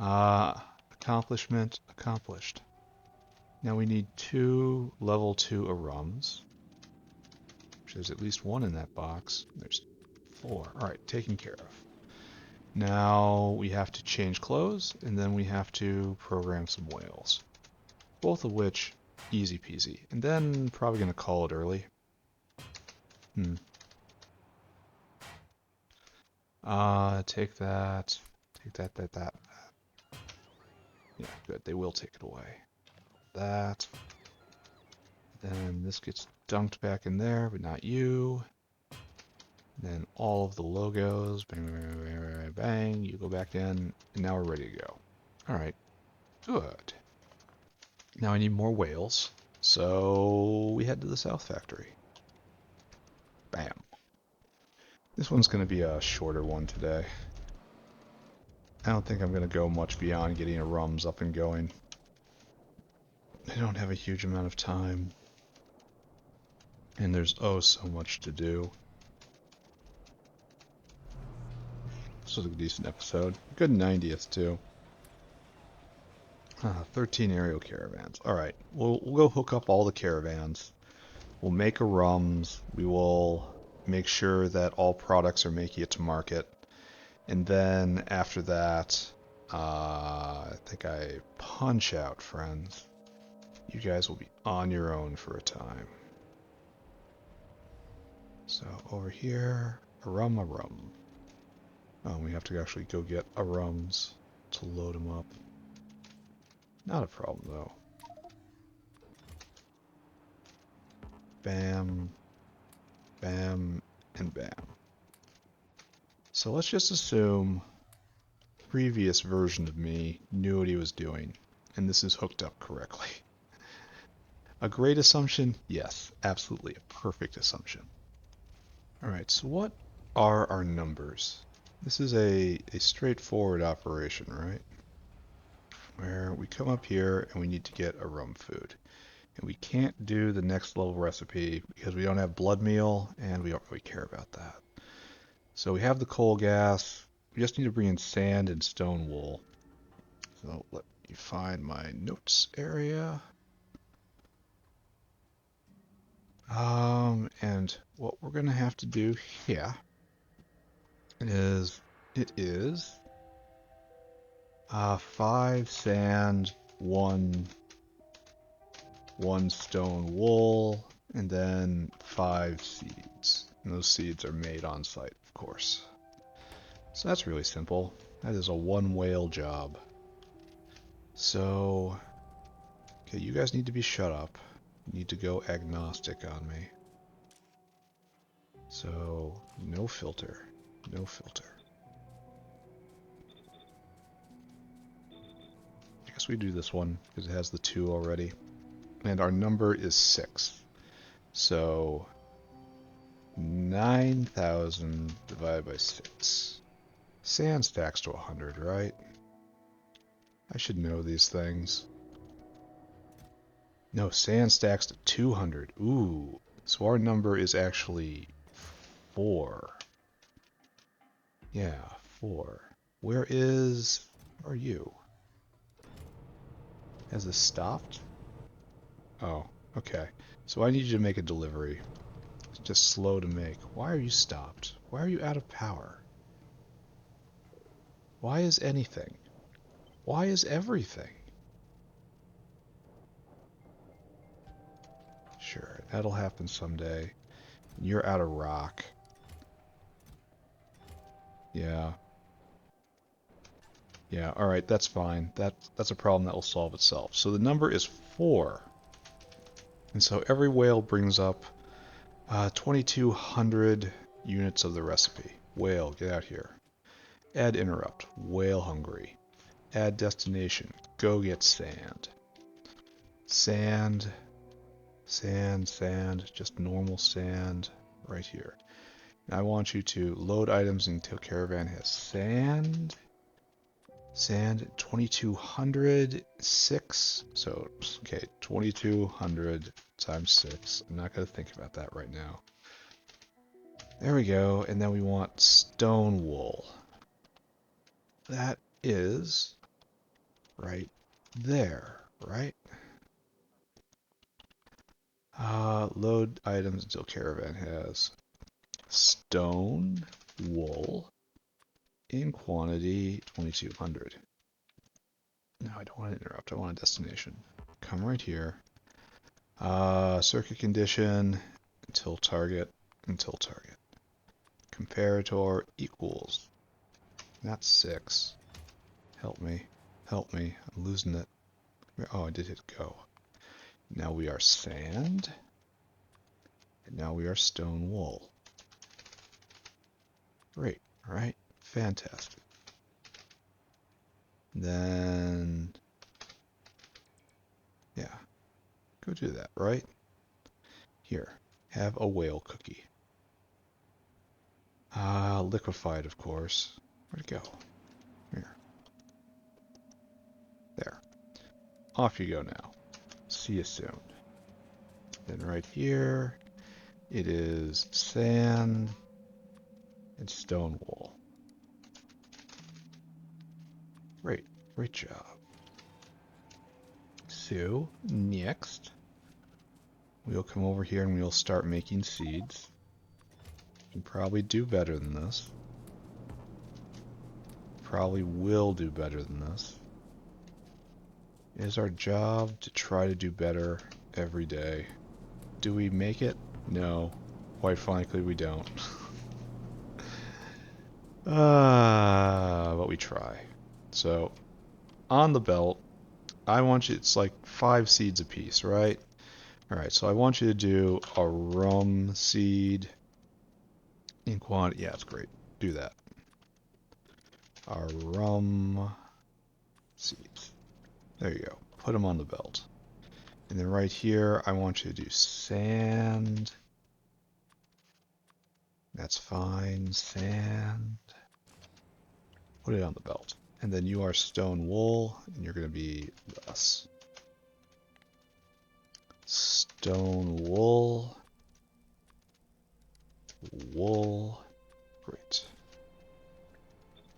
Accomplishment accomplished. Now we need 2 level 2 arums. Which there's at least 1 in that box. There's 4. Alright, taken care of. Now we have to change clothes, and then we have to program some whales. Both of which, easy peasy. And then probably going to call it early. Take that. Take that. Yeah, good. They will take it away. That. Then this gets dunked back in there, but not you. Then all of the logos, bang, bang, bang, bang, bang, bang, you go back in, and now we're ready to go. Alright, good. Now I need more whales, so we head to the South Factory. Bam. This one's going to be a shorter one today. I don't think I'm going to go much beyond getting a rums up and going. I don't have a huge amount of time. And there's oh so much to do. This was a decent episode. Good 90th too. 13 aerial caravans. Alright, we'll go hook up all the caravans. We'll make a rums. We will make sure that all products are making it to market. And then after that, I think I punch out, friends. You guys will be on your own for a time. So over here, a rum. Oh, we have to actually go get a rums to load them up. Not a problem though. Bam, bam, and bam. So let's just assume the previous version of me knew what he was doing, and this is hooked up correctly. A great assumption? Yes, absolutely a perfect assumption. Alright, so what are our numbers? This is a straightforward operation, right? Where we come up here and we need to get a rum food. And we can't do the next level recipe because we don't have blood meal and we don't really care about that. So we have the coal gas. We just need to bring in sand and stone wool. So let me find my notes area. And what we're going to have to do here is, it is 5 sand, 1 stone wool, and then 5 seeds. And those seeds are made on site, of course. So that's really simple. That is a 1 whale job. So, okay, you guys need to be shut up. You need to go agnostic on me. So, no filter. No filter. I guess we do this one because it has the 2 already. And our number is 6. So, 9,000 divided by 6. Sand stacks to 100, right? I should know these things. No, sand stacks to 200. Ooh, so our number is actually 4. Yeah, 4. Where are you? Has this stopped? Oh, okay. So I need you to make a delivery. It's just slow to make. Why are you stopped? Why are you out of power? Why is anything? Why is everything? Sure, that'll happen someday. You're out of rock. Yeah. Yeah, alright, that's fine. That's a problem that will solve itself. So the number is 4. And so every whale brings up 2,200 units of the recipe. Whale, get out here. Add interrupt. Whale hungry. Add destination. Go get sand. Sand. Just normal sand right here. And I want you to load items until caravan has sand Sand 2206. So, okay, 2200 times 6. I'm not going to think about that right now. There we go. And then we want stone wool. That is right right? Load items until caravan has stone wool in quantity 2200. No, I don't want to interrupt. I want a destination. Come right here. Circuit condition until target. Comparator equals. That's 6. Help me. I'm losing it. Oh, I did hit go. Now we are sand. And now we are stone wool. Great, right? Fantastic. Then, yeah, go do that, right? Here, have a whale cookie. Liquefied, of course. Where'd it go? Here. There. Off you go now. See you soon. Then right here, it is sand and stone wool. Great job. So, next, we'll come over here and we'll start making seeds. We can probably do better than this. Probably will do better than this. It is our job to try to do better every day. Do we make it? No. Quite frankly, we don't. But we try. So, on the belt, I want you, it's like 5 seeds a piece, right? Alright, so I want you to do a rum seed in quantity. Yeah, it's great. Do that. Our rum seeds. There you go. Put them on the belt. And then right here, I want you to do sand. That's fine. Sand. Put it on the belt. And then you are stone wool, and you're going to be thus. Stone wool. Wool. Great.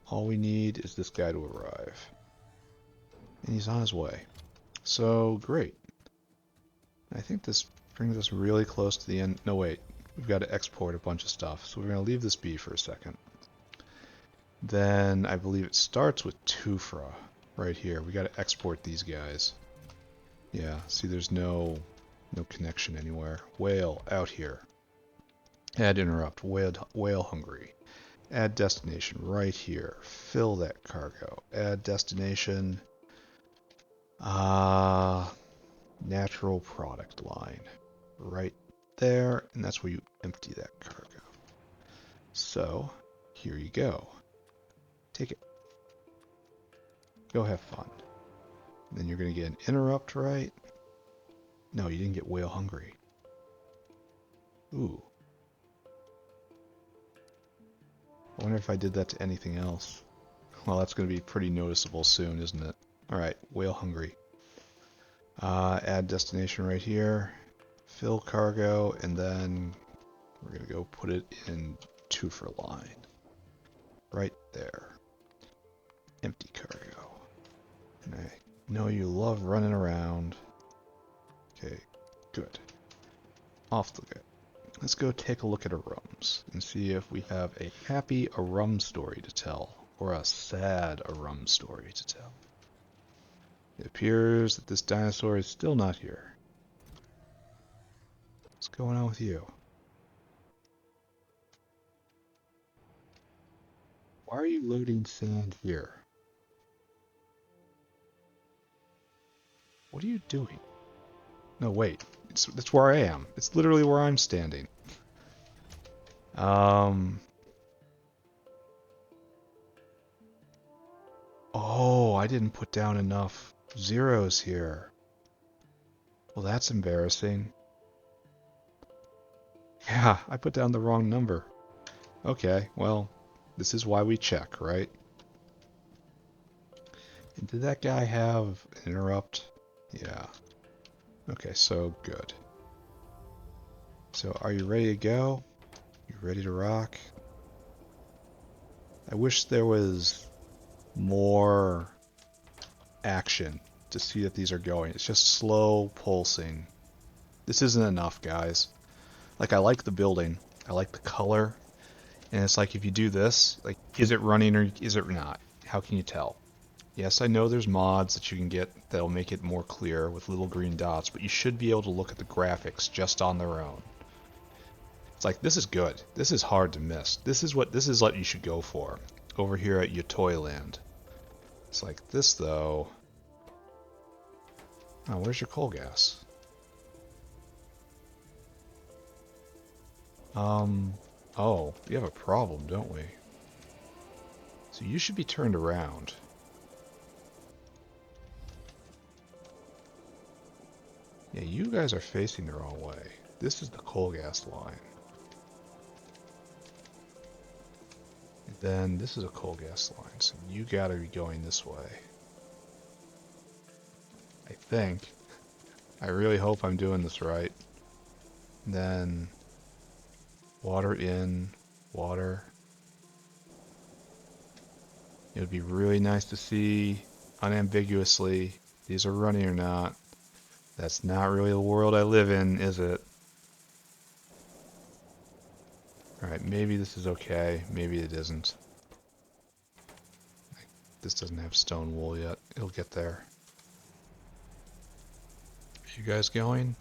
All we need is this guy to arrive. And he's on his way. So, great. I think this brings us really close to the end. No, wait. We've got to export a bunch of stuff. So we're going to leave this be for a second. Then I believe it starts with Tufra right here. We got to export these guys. Yeah, see there's no connection anywhere. Whale out here. Add interrupt. Whale hungry. Add destination right here. Fill that cargo. Add destination. Natural product line. Right there, and that's where you empty that cargo. So, here you go. Take it. Go have fun. Then you're going to get an interrupt, right? No, you didn't get whale hungry. Ooh. I wonder if I did that to anything else. Well, that's going to be pretty noticeable soon, isn't it? Alright, whale hungry. Add destination right here. Fill cargo, and then we're going to go put it in Twofer line. Right there. Empty cargo. And I know you love running around. Okay, good. Off the go. Let's go take a look at our rums and see if we have a happy Arum story to tell or a sad Arum story to tell. It appears that this dinosaur is still not here. What's going on with you? Why are you loading sand here? What are you doing? No, wait. That's where I am. It's literally where I'm standing. Oh, I didn't put down enough zeros here. Well, that's embarrassing. Yeah, I put down the wrong number. Okay, well, this is why we check, right? Did that guy have an interrupt? Yeah. Okay, so good. So are you ready to go? You ready to rock? I wish there was more action to see that these are going. It's just slow pulsing. This isn't enough, guys. Like, I like the building. I like the color. And it's like, if you do this, like, is it running or is it not? How can you tell? Yes, I know there's mods that you can get that'll make it more clear with little green dots, but you should be able to look at the graphics just on their own. It's like, this is good. This is hard to miss. This is what you should go for over here at Utoyland. It's like this though. Oh, where's your coal gas? Oh, we have a problem, don't we? So you should be turned around. Yeah, you guys are facing the wrong way. This is the coal gas line. And then this is a coal gas line, so you gotta be going this way. I think. I really hope I'm doing this right. And then water in, water. It would be really nice to see unambiguously these are running or not. That's not really the world I live in, is it? Alright, maybe this is okay. Maybe it isn't. This doesn't have stone wool yet. It'll get there. You guys going?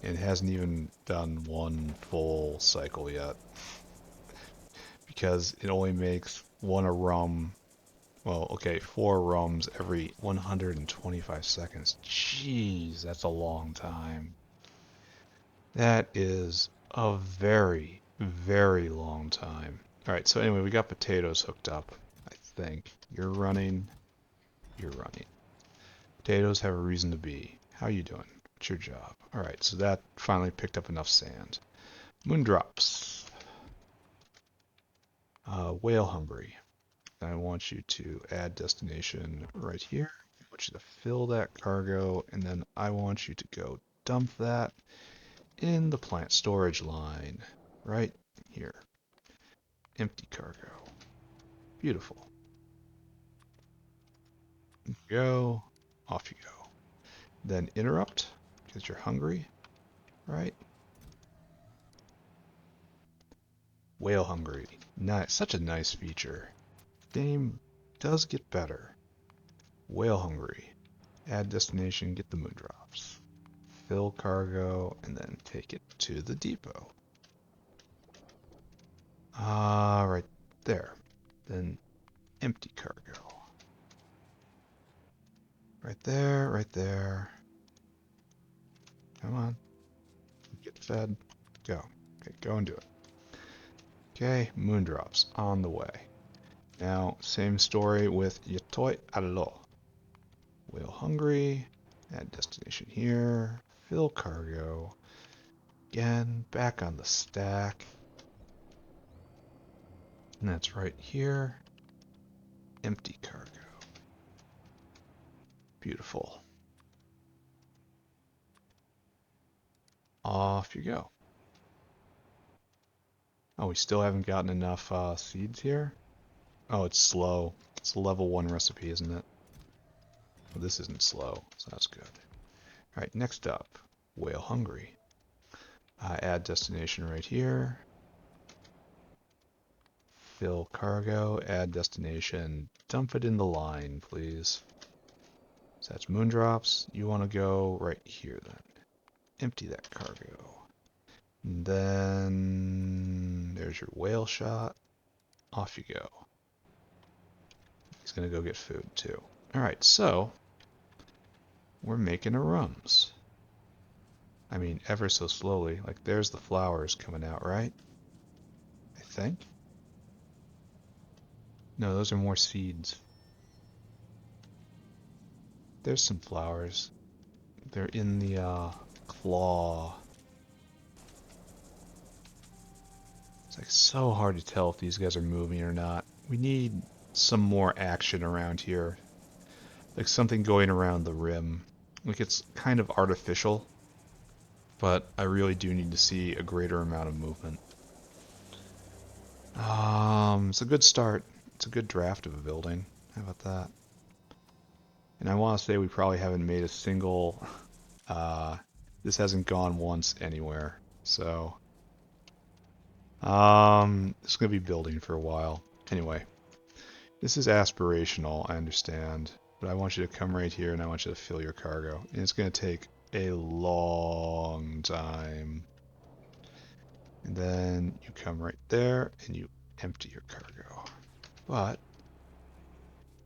It hasn't even done one full cycle yet. Because it only makes one a rum. Well, okay, 4 rums every 125 seconds. Jeez, that's a long time. That is a very, very long time. Alright, so anyway, we got potatoes hooked up, I think. You're running. You're running. Potatoes have a reason to be. How you doing? What's your job? Alright, so that finally picked up enough sand. Moondrops. Whale hungry. I want you to add destination right here. I want you to fill that cargo, and then I want you to go dump that in the plant storage line right here. Empty cargo. Beautiful. Go. Off you go. Then interrupt, because you're hungry, right? Whale hungry. Nice. Such a nice feature. Game does get better. Whale hungry. Add destination, get the moondrops. Fill cargo, and then take it to the depot. Right there. Then empty cargo. Right there, right there. Come on. Get fed. Go. Okay, go and do it. Okay, moondrops on the way. Now, same story with Yatoi Allo. Whale hungry. Add destination here. Fill cargo. Again, back on the stack. And that's right here. Empty cargo. Beautiful. Off you go. Oh, we still haven't gotten enough seeds here? Oh, it's slow. It's a level 1 recipe, isn't it? Well, this isn't slow, so that's good. Alright, next up. Whale hungry. Add destination right here. Fill cargo, add destination. Dump it in the line, please. So that's moondrops. You want to go right here then. Empty that cargo. And then there's your whale shot. Off you go. He's going to go get food too. Alright, so we're making a rums. I mean, ever so slowly. Like, there's the flowers coming out, right? I think. No, those are more seeds. There's some flowers. They're in the claw. It's like so hard to tell if these guys are moving or not. We need some more action around here. Like something going around the rim. Like it's kind of artificial, but I really do need to see a greater amount of movement. It's a good start. It's a good draft of a building. How about that? And I want to say we probably haven't made a single... this hasn't gone once anywhere. So... it's going to be building for a while. Anyway, this is aspirational, I understand. But I want you to come right here and I want you to fill your cargo. And it's going to take a long time. And then you come right there and you empty your cargo. But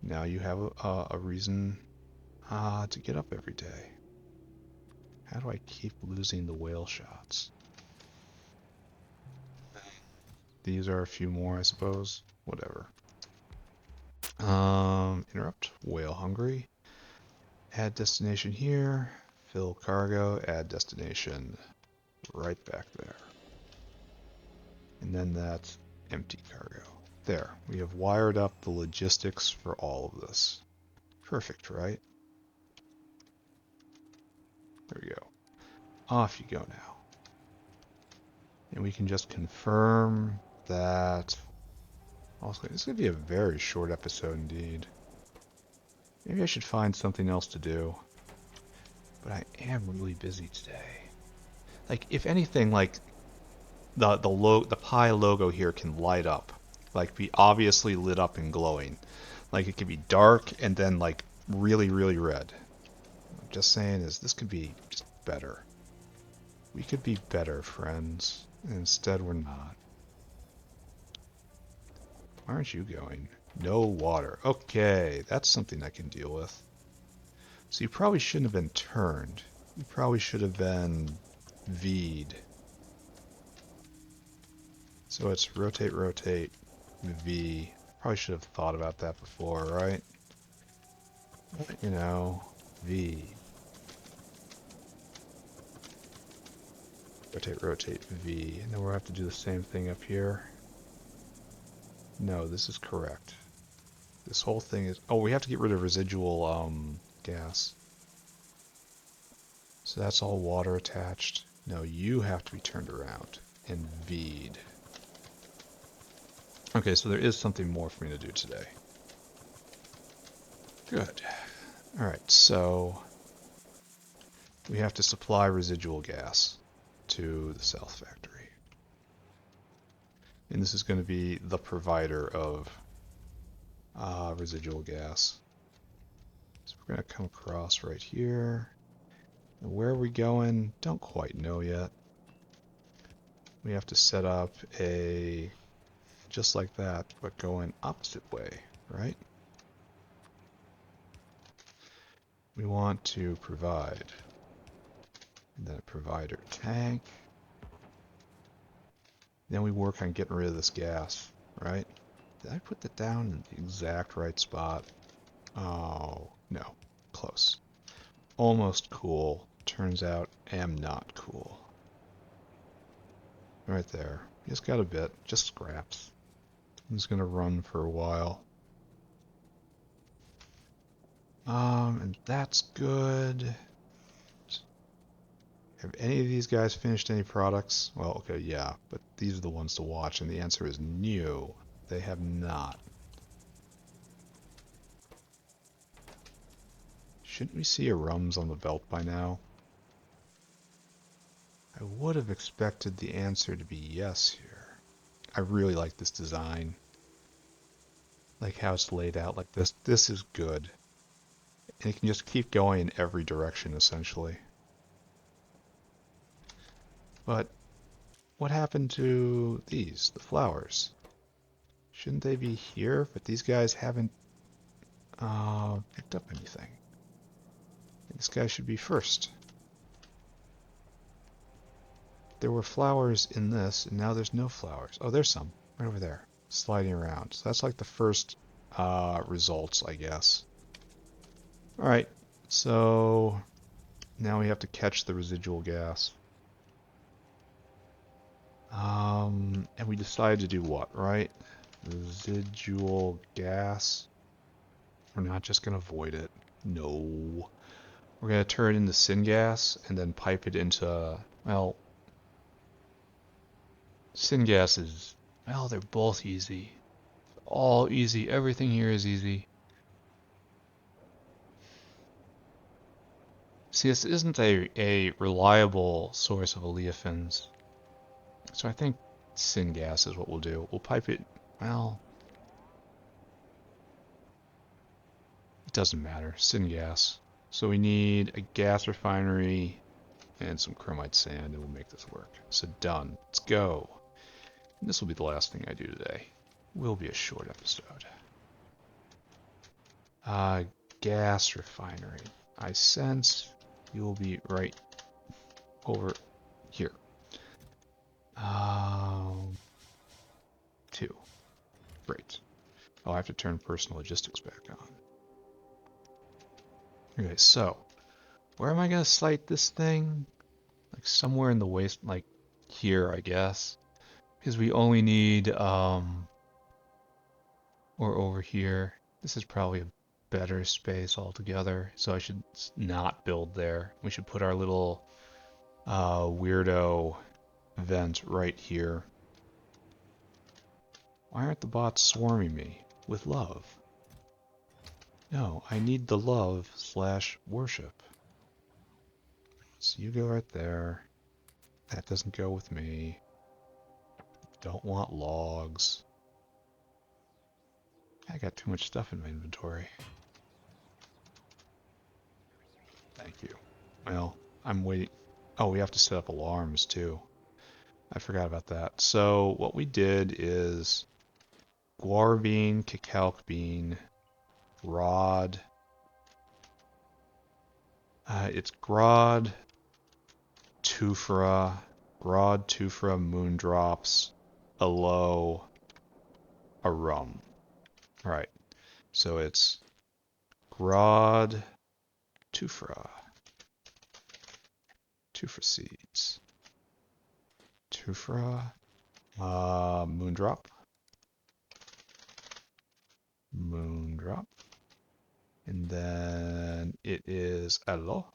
now you have a reason to get up every day. How do I keep losing the whale shots? These are a few more, I suppose. Whatever. Interrupt. Whale hungry. Add destination here. Fill cargo. Add destination right back there. And then that's empty cargo. There. We have wired up the logistics for all of this. Perfect, right? There we go. Off you go now. And we can just confirm that... Also, this is going to be a very short episode indeed. Maybe I should find something else to do. But I am really busy today. Like, if anything, like, the Pi logo here can light up. Like, be obviously lit up and glowing. Like, it could be dark and then, like, really, really red. What I'm just saying is this could be just better. We could be better, friends. And instead, we're not. Why aren't you going? No water. Okay, that's something I can deal with. So you probably shouldn't have been turned. You probably should have been V'd. So it's rotate, rotate, V. Probably should have thought about that before, right? You know, V. Rotate, rotate, V. And then we'll have to do the same thing up here. No, this is correct. This whole thing is... Oh, we have to get rid of residual gas. So that's all water attached. No, you have to be turned around and V'd. Okay, so there is something more for me to do today. Good. Alright, so we have to supply residual gas to the South Factory. And this is going to be the provider of residual gas. So we're going to come across right here. And where are we going? Don't quite know yet. We have to set up a, just like that, but going opposite way, right? We want to provide, and then a provider tank. Then we work on getting rid of this gas, right? Did I put that down in the exact right spot? Oh, no. Close. Almost cool. Turns out am not cool. Right there. Just got a bit. Just scraps. It's going to run for a while. And that's good. Have any of these guys finished any products? Well, okay, yeah, but these are the ones to watch, and the answer is no. They have not. Shouldn't we see a rums on the belt by now? I would have expected the answer to be yes here. I really like this design. Like how it's laid out like this. This is good. And it can just keep going in every direction, essentially. But what happened to these, the flowers? Shouldn't they be here? But these guys haven't picked up anything. This guy should be first. There were flowers in this, and now there's no flowers. Oh, there's some. Right over there. Sliding around. So that's like the first results, I guess. Alright, so now we have to catch the residual gas. And we decided to do what, right? Residual gas. We're not just going to void it. No. We're going to turn it into syngas and then pipe it into, well, syngas is, well, they're both easy. All easy. Everything here is easy. See, this isn't a reliable source of oleifins. So I think syngas is what we'll do. We'll pipe it, well, it doesn't matter. Syngas. So we need a gas refinery and some chromite sand, and we'll make this work. So done. Let's go. And this will be the last thing I do today. Will be a short episode. Gas refinery. I sense you will be right over here. 2. Great. Oh, I have to turn personal logistics back on. Okay, so where am I gonna site this thing? Like somewhere in the waste, like here, I guess. Because we only need, or over here. This is probably a better space altogether, so I should not build there. We should put our little weirdo vent right here. Why aren't the bots swarming me with love? No, I need the love / worship. So you go right there. That doesn't go with me. Don't want logs. I got too much stuff in my inventory. Thank you. Well, I'm waiting. Oh, we have to set up alarms too. I forgot about that. So what we did is guar bean, cacao bean, rod. It's grod, tufra, moondrops, aloe, a rum. Right. So it's grod, tufra seeds, tufra, moondrop, and then it is aloe,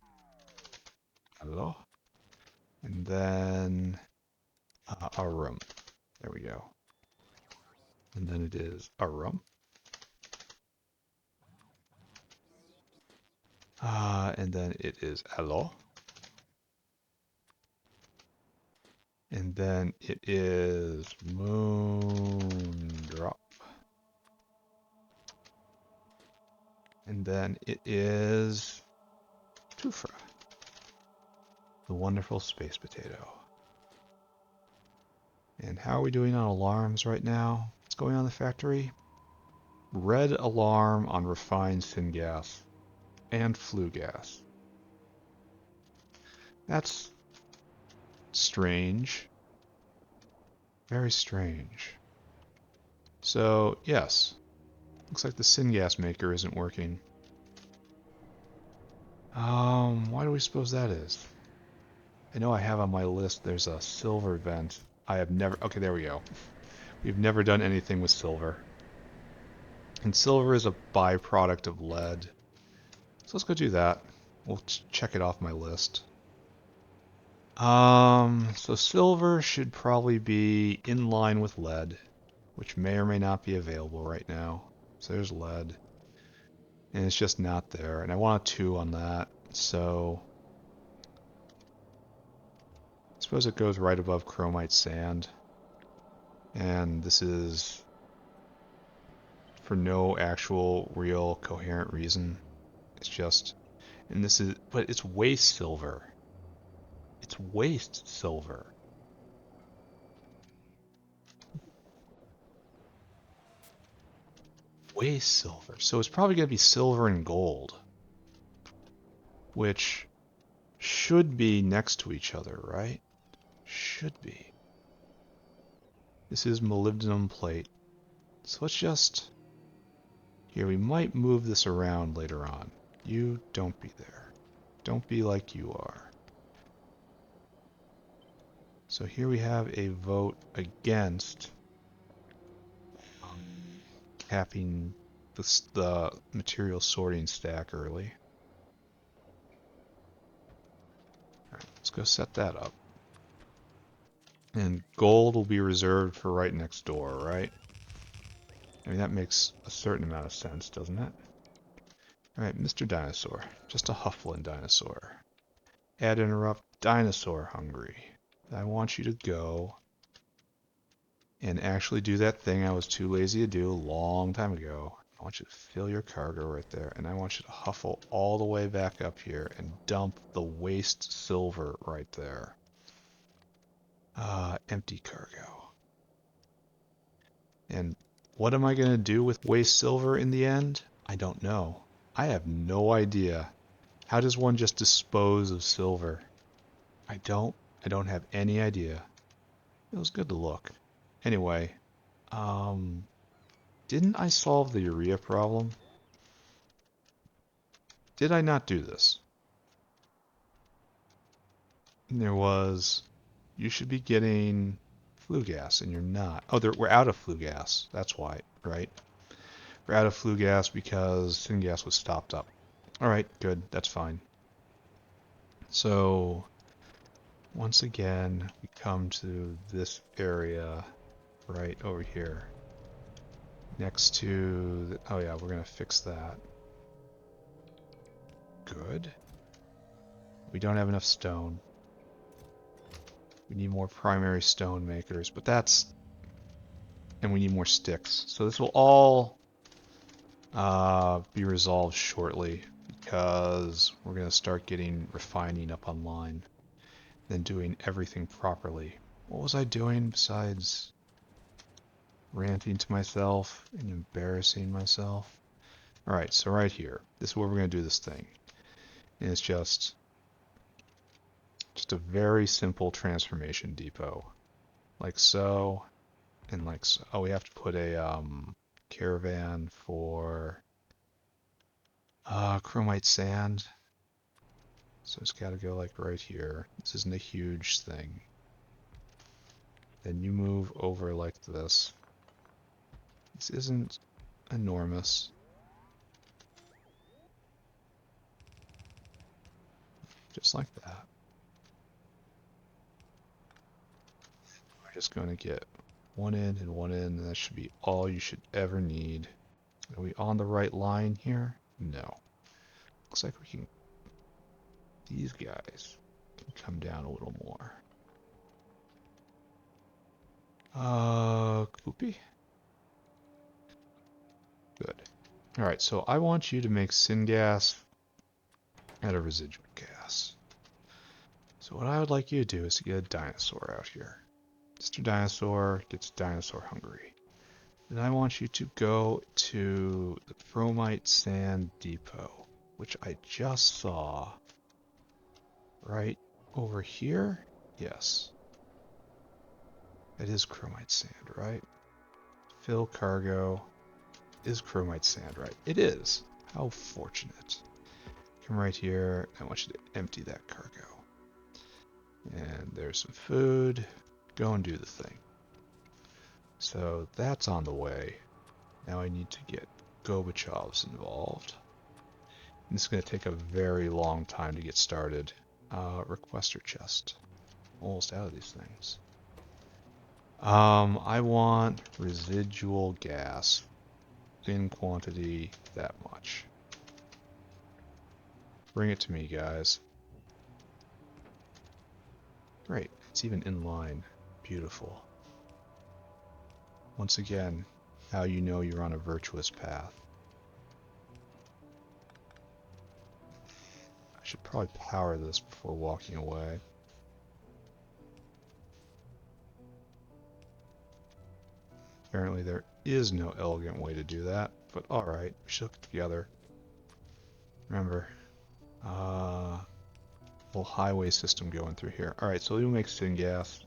and then arum. There we go. And then it is arum. And then it is aloe. And then it is moondrop. And then it is tufra, the wonderful space potato. And how are we doing on alarms right now? What's going on in the factory? Red alarm on refined syngas and flue gas. That's strange. Very strange. So, yes. Looks like the syngas maker isn't working. Why do we suppose that is? I know I have on my list there's a silver vent. I have never... Okay, there we go. We've never done anything with silver. And silver is a byproduct of lead. So let's go do that. We'll check it off my list. So silver should probably be in line with lead, which may or may not be available right now. So there's lead. And it's just not there. And I want a 2 on that. So I suppose it goes right above chromite sand. And this is for no actual, real, coherent reason. It's just, and this is, but it's waste silver. It's waste silver. Waste silver. So it's probably going to be silver and gold, which should be next to each other, right? Should be. This is molybdenum plate. So let's just... Here, we might move this around later on. You don't be there. Don't be like you are. So here we have a vote against tapping the material sorting stack early. Alright, let's go set that up. And gold will be reserved for right next door, right? I mean, that makes a certain amount of sense, doesn't it? Alright, Mr. Dinosaur. Just a hufflin' dinosaur. Add interrupt dinosaur hungry. I want you to go and actually do that thing I was too lazy to do a long time ago. I want you to fill your cargo right there, and I want you to huffle all the way back up here and dump the waste silver right there. Empty cargo. And what am I going to do with waste silver in the end? I don't know. I have no idea. How does one just dispose of silver? I don't have any idea. It was good to look. Anyway, didn't I solve the urea problem? Did I not do this? There was, you should be getting flue gas, and you're not. Oh, we're out of flue gas. That's why, right? We're out of flue gas because syngas was stopped up. All right, good. That's fine. So, once again, we come to this area right over here. Next to, oh yeah, we're going to fix that. Good. We don't have enough stone. We need more primary stone makers, but that's, and we need more sticks. So this will all be resolved shortly because we're going to start getting refining up online, then doing everything properly. What was I doing besides ranting to myself and embarrassing myself? Alright, so right here, this is where we're going to do this thing. And it's just a very simple transformation depot. Like so, and like so. Oh, we have to put a caravan for chromite sand. So it's got to go like right here. This isn't a huge thing. Then you move over like this. This isn't enormous. Just like that. We're just going to get one in and one in, and that should be all you should ever need. Are we on the right line here? No. Looks like we can, these guys can come down a little more. Poopy? Good. Alright, so I want you to make syngas out of residual gas. So what I would like you to do is to get a dinosaur out here. Mr. Dinosaur gets dinosaur hungry. And I want you to go to the chromite sand depot, which I just saw right over here. Yes. It is chromite sand, right? Fill cargo is chromite sand, right? It is. How fortunate. Come right here. I want you to empty that cargo. And there's some food. Go and do the thing. So that's on the way. Now I need to get Gorbachev's involved. And this is going to take a very long time to get started. Requester chest. Almost out of these things. I want residual gas in quantity that much. Bring it to me, guys. Great, it's even in line. Beautiful. Once again, how you know you're on a virtuous path. I should probably power this before walking away. Apparently there is no elegant way to do that, but alright, we should look together. Remember, little highway system going through here. Alright, so we'll make syngas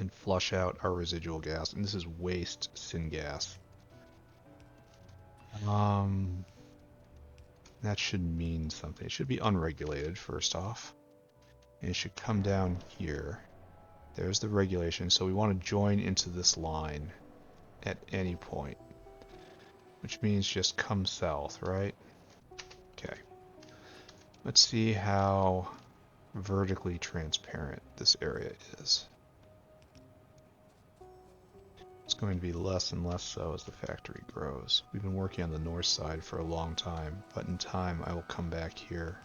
and flush out our residual gas, and this is waste syngas. That should mean something. It should be unregulated, first off. And it should come down here. There's the regulation, so we want to join into this line at any point. which means just come south, right? Okay. Let's see how vertically transparent this area is. It's going to be less and less so as the factory grows. We've been working on the north side for a long time, but in time I will come back here.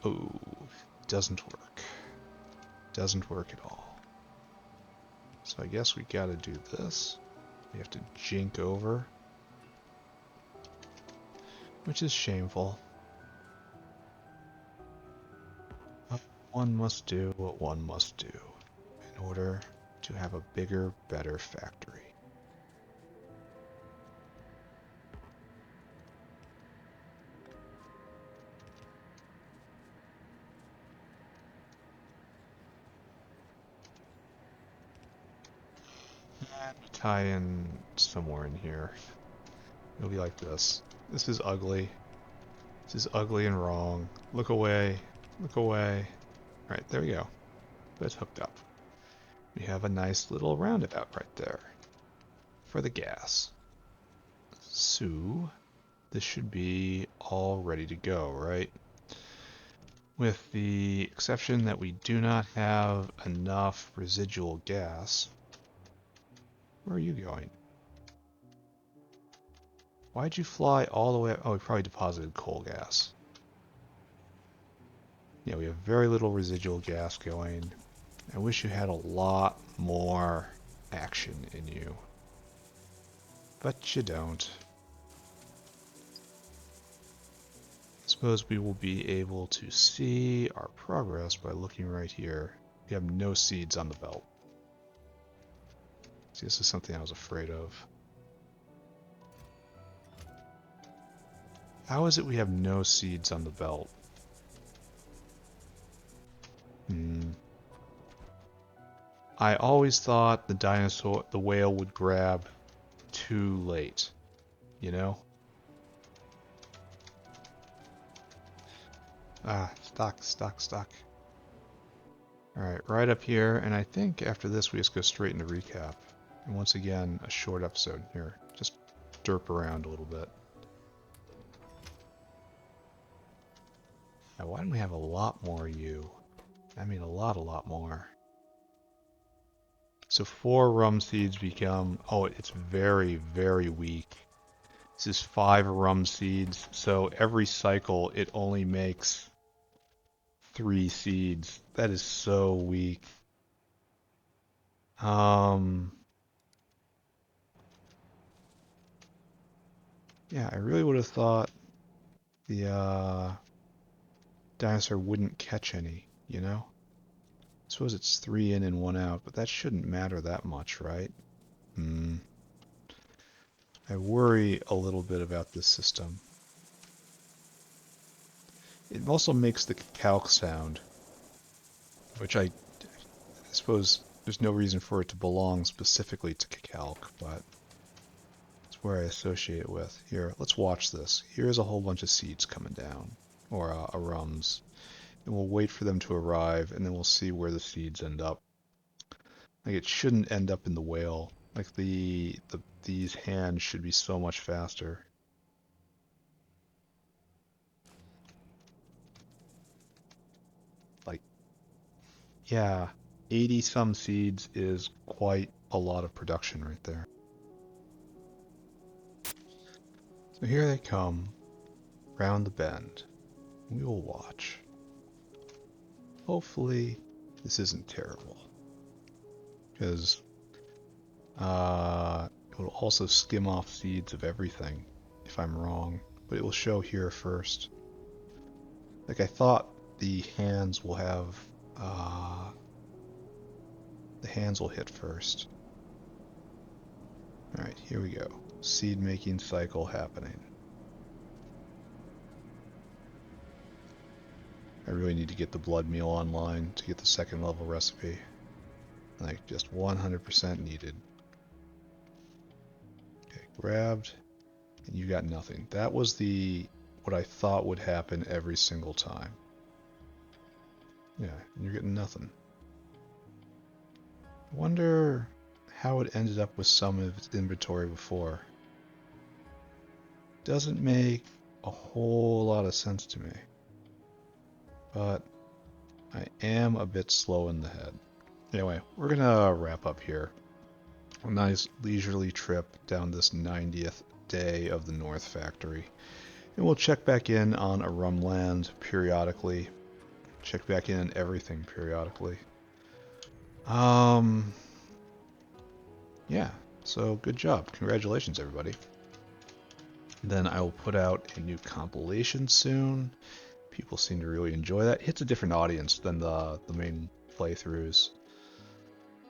Oh, doesn't work. Doesn't work at all. So I guess we gotta do this. We have to jink over, which is shameful. But one must do what one must do in order to have a bigger, better factory. And tie in somewhere in here. It'll be like this. This is ugly. This is ugly and wrong. Look away. Look away. Alright, there we go. That's hooked up. We have a nice little roundabout right there for the gas. So, this should be all ready to go, right? With the exception that we do not have enough residual gas. Where are you going? Why'd you fly all the way up? Oh, we probably deposited coal gas. Yeah, we have very little residual gas going. I wish you had a lot more action in you. But you don't. I suppose we will be able to see our progress by looking right here. We have no seeds on the belt. See, this is something I was afraid of. How is it we have no seeds on the belt? I always thought the whale would grab too late, you know? Ah, stuck. Alright, right up here, and I think after this we just go straight into recap. And once again, a short episode here. Just derp around a little bit. Now, why don't we have a lot more you? I mean, a lot more. So 4 rum seeds become... Oh, it's very, very weak. This is 5 rum seeds, so every cycle it only makes 3 seeds. That is so weak. Yeah, I really would have thought the dinosaur wouldn't catch any, you know? I suppose it's 3 in and 1 out, but that shouldn't matter that much, right? I worry a little bit about this system. It also makes the calc sound, which I suppose there's no reason for it to belong specifically to calc, but it's where I associate it with. Here, let's watch this. Here's a whole bunch of seeds coming down, or rums. And we'll wait for them to arrive, and then we'll see where the seeds end up. Like, it shouldn't end up in the whale. Like, these hands should be so much faster. Like, yeah, 80 some seeds is quite a lot of production right there. So here they come, round the bend. We will watch. Hopefully, this isn't terrible. Because it will also skim off seeds of everything if I'm wrong, but it will show here first. Like, I thought the hands will have the hands will hit first. Alright, here we go. Seed making cycle happening. I really need to get the blood meal online to get the 2nd level recipe. Like, just 100% needed. Okay, grabbed. And you got nothing. That was what I thought would happen every single time. Yeah, and you're getting nothing. I wonder how it ended up with some of its inventory before. Doesn't make a whole lot of sense to me. But I am a bit slow in the head. Anyway, we're gonna wrap up here. A nice leisurely trip down this 90th day of the North Factory. And we'll check back in on Arumland periodically. Check back in on everything periodically. Yeah, so good job. Congratulations, everybody. Then I will put out a new compilation soon. People seem to really enjoy that. It hits a different audience than the main playthroughs.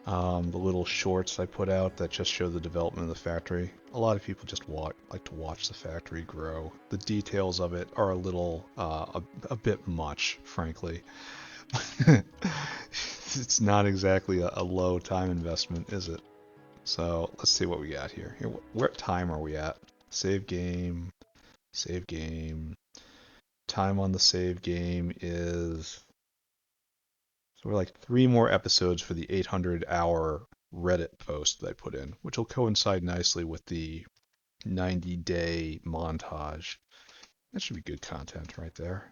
The little shorts I put out that just show the development of the factory. A lot of people just like to watch the factory grow. The details of it are a little, a bit much, frankly. It's not exactly a low time investment, is it? So let's see what we got here. What time are we at? Save game. Save game. Time on the save game is... So we're like 3 more episodes for the 800-hour Reddit post that I put in, which will coincide nicely with the 90-day montage. That should be good content right there.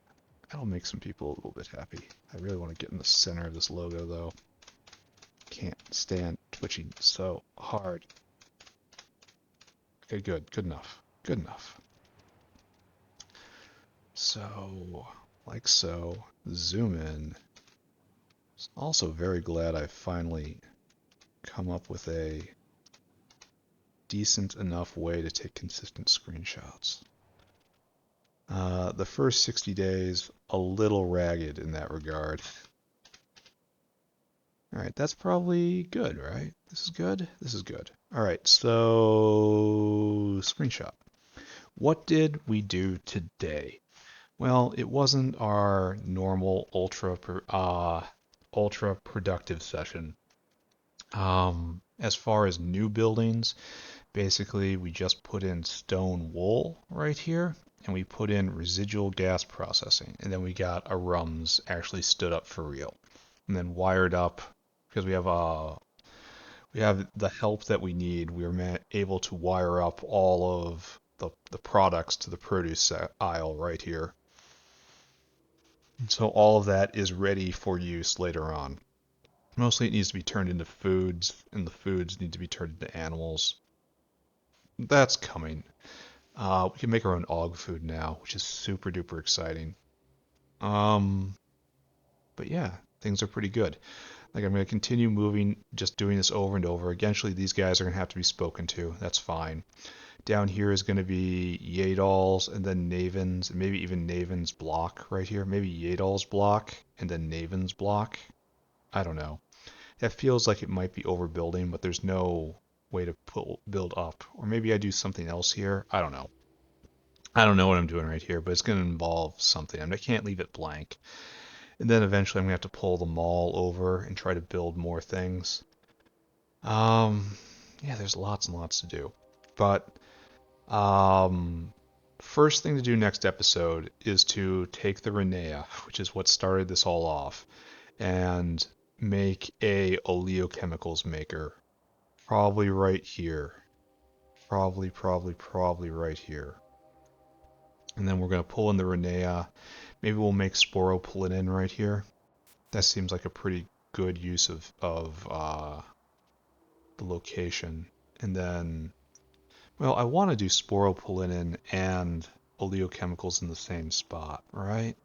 That'll make some people a little bit happy. I really want to get in the center of this logo, though. Can't stand twitching so hard. Okay, good. Good enough. Good enough. So, like so. Zoom in. Also very glad I finally come up with a decent enough way to take consistent screenshots. The first 60 days, a little ragged in that regard. Alright, that's probably good, right? This is good? This is good. Alright, so... screenshot. What did we do today? Well, it wasn't our normal ultra productive session. As far as new buildings, basically we just put in stone wool right here, and we put in residual gas processing, and then we got a RUMS actually stood up for real, and then wired up because we have the help that we need. We were able to wire up all of the products to the produce aisle right here. So all of that is ready for use later on. Mostly it needs to be turned into foods, and the foods need to be turned into animals. That's coming. We can make our own og food now, which is super duper exciting. But yeah, things are pretty good. Like I'm going to continue moving, just doing this over and over. Eventually these guys are going to have to be spoken to. That's fine. Down here is going to be Yadal's and then Naven's, and maybe even Naven's block right here. Maybe Yadal's block and then Naven's block. I don't know. That feels like it might be overbuilding, but there's no way to build up. Or maybe I do something else here. I don't know. I don't know what I'm doing right here, but it's going to involve something. I can't leave it blank. And then eventually I'm going to have to pull the mall over and try to build more things. Yeah, there's lots and lots to do. But first thing to do next episode is to take the Renea, which is what started this all off, and make a oleochemicals maker. Probably right here. Probably right here. And then we're going to pull in the Renea. Maybe we'll make sporopollenin right here. That seems like a pretty good use of the location. And then, well, I want to do sporopollenin and oleochemicals in the same spot, right?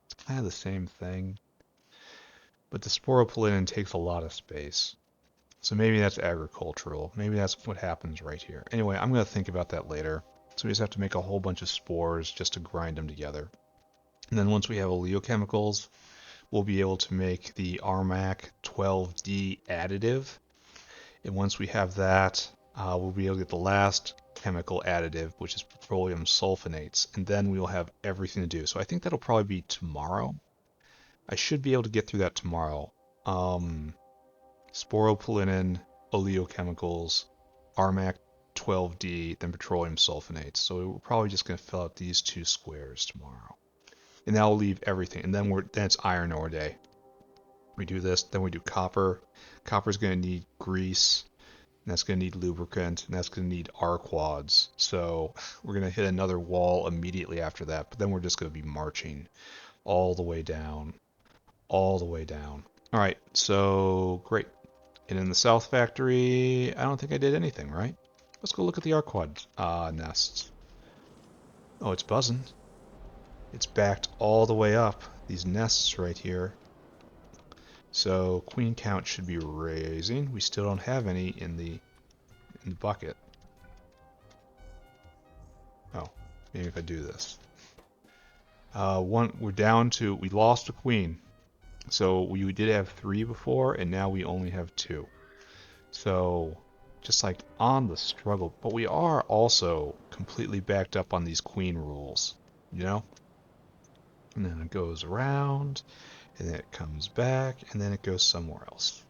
It's kind of the same thing. But the sporopollenin takes a lot of space. So maybe that's agricultural. Maybe that's what happens right here. Anyway, I'm going to think about that later. So we just have to make a whole bunch of spores just to grind them together. And then once we have oleochemicals, we'll be able to make the RMAC 12D additive. And once we have that, we'll be able to get the last chemical additive, which is petroleum sulfonates. And then we'll have everything to do. So I think that'll probably be tomorrow. I should be able to get through that tomorrow. Sporopollenin, oleochemicals, RMAC 12D, then petroleum sulfonates. So we're probably just going to fill out these 2 squares tomorrow. And that'll leave everything. And then it's iron ore day. We do this, then we do copper. Copper's going to need grease. and that's going to need lubricant, and that's going to need R quads. So we're going to hit another wall immediately after that, but then we're just going to be marching all the way down, all the way down. All right, so great. And in the south factory, I don't think I did anything, right? Let's go look at the R quad nests. Oh, it's buzzing. It's backed all the way up. These nests right here. So queen count should be raising. We still don't have any in the bucket. Oh, maybe if I do this. We're down to, we lost a queen. So we did have 3 before, and now we only have 2. So just like on the struggle, but we are also completely backed up on these queen rules, you know? And then it goes around, and then it comes back, and then it goes somewhere else.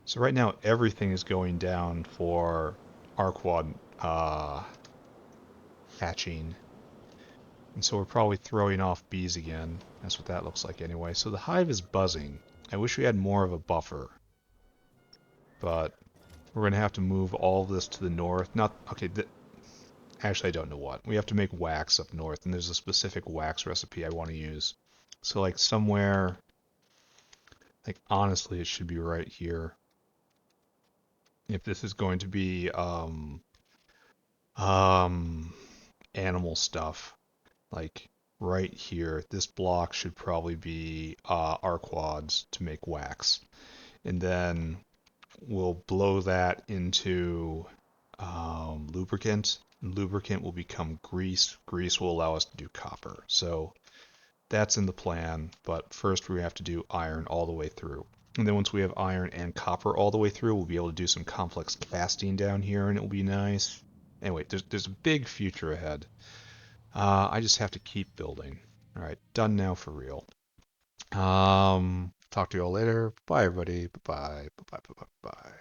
So right now everything is going down for Arquad hatching. And so we're probably throwing off bees again. That's what that looks like anyway. So the hive is buzzing. I wish we had more of a buffer. But we're going to have to move all of this to the north. Not, okay, actually I don't know what. We have to make wax up north, and there's a specific wax recipe I want to use. So like somewhere, like honestly it should be right here. If this is going to be animal stuff, like right here, this block should probably be our quads to make wax. And then we'll blow that into lubricant. Lubricant will become grease. Grease will allow us to do copper. So that's in the plan, but first we have to do iron all the way through. And then once we have iron and copper all the way through, we'll be able to do some complex casting down here, and it will be nice. Anyway, there's a big future ahead. I just have to keep building. All right, done now for real. Talk to you all later. Bye, everybody. Bye-bye. Bye-bye. Bye-bye. Bye.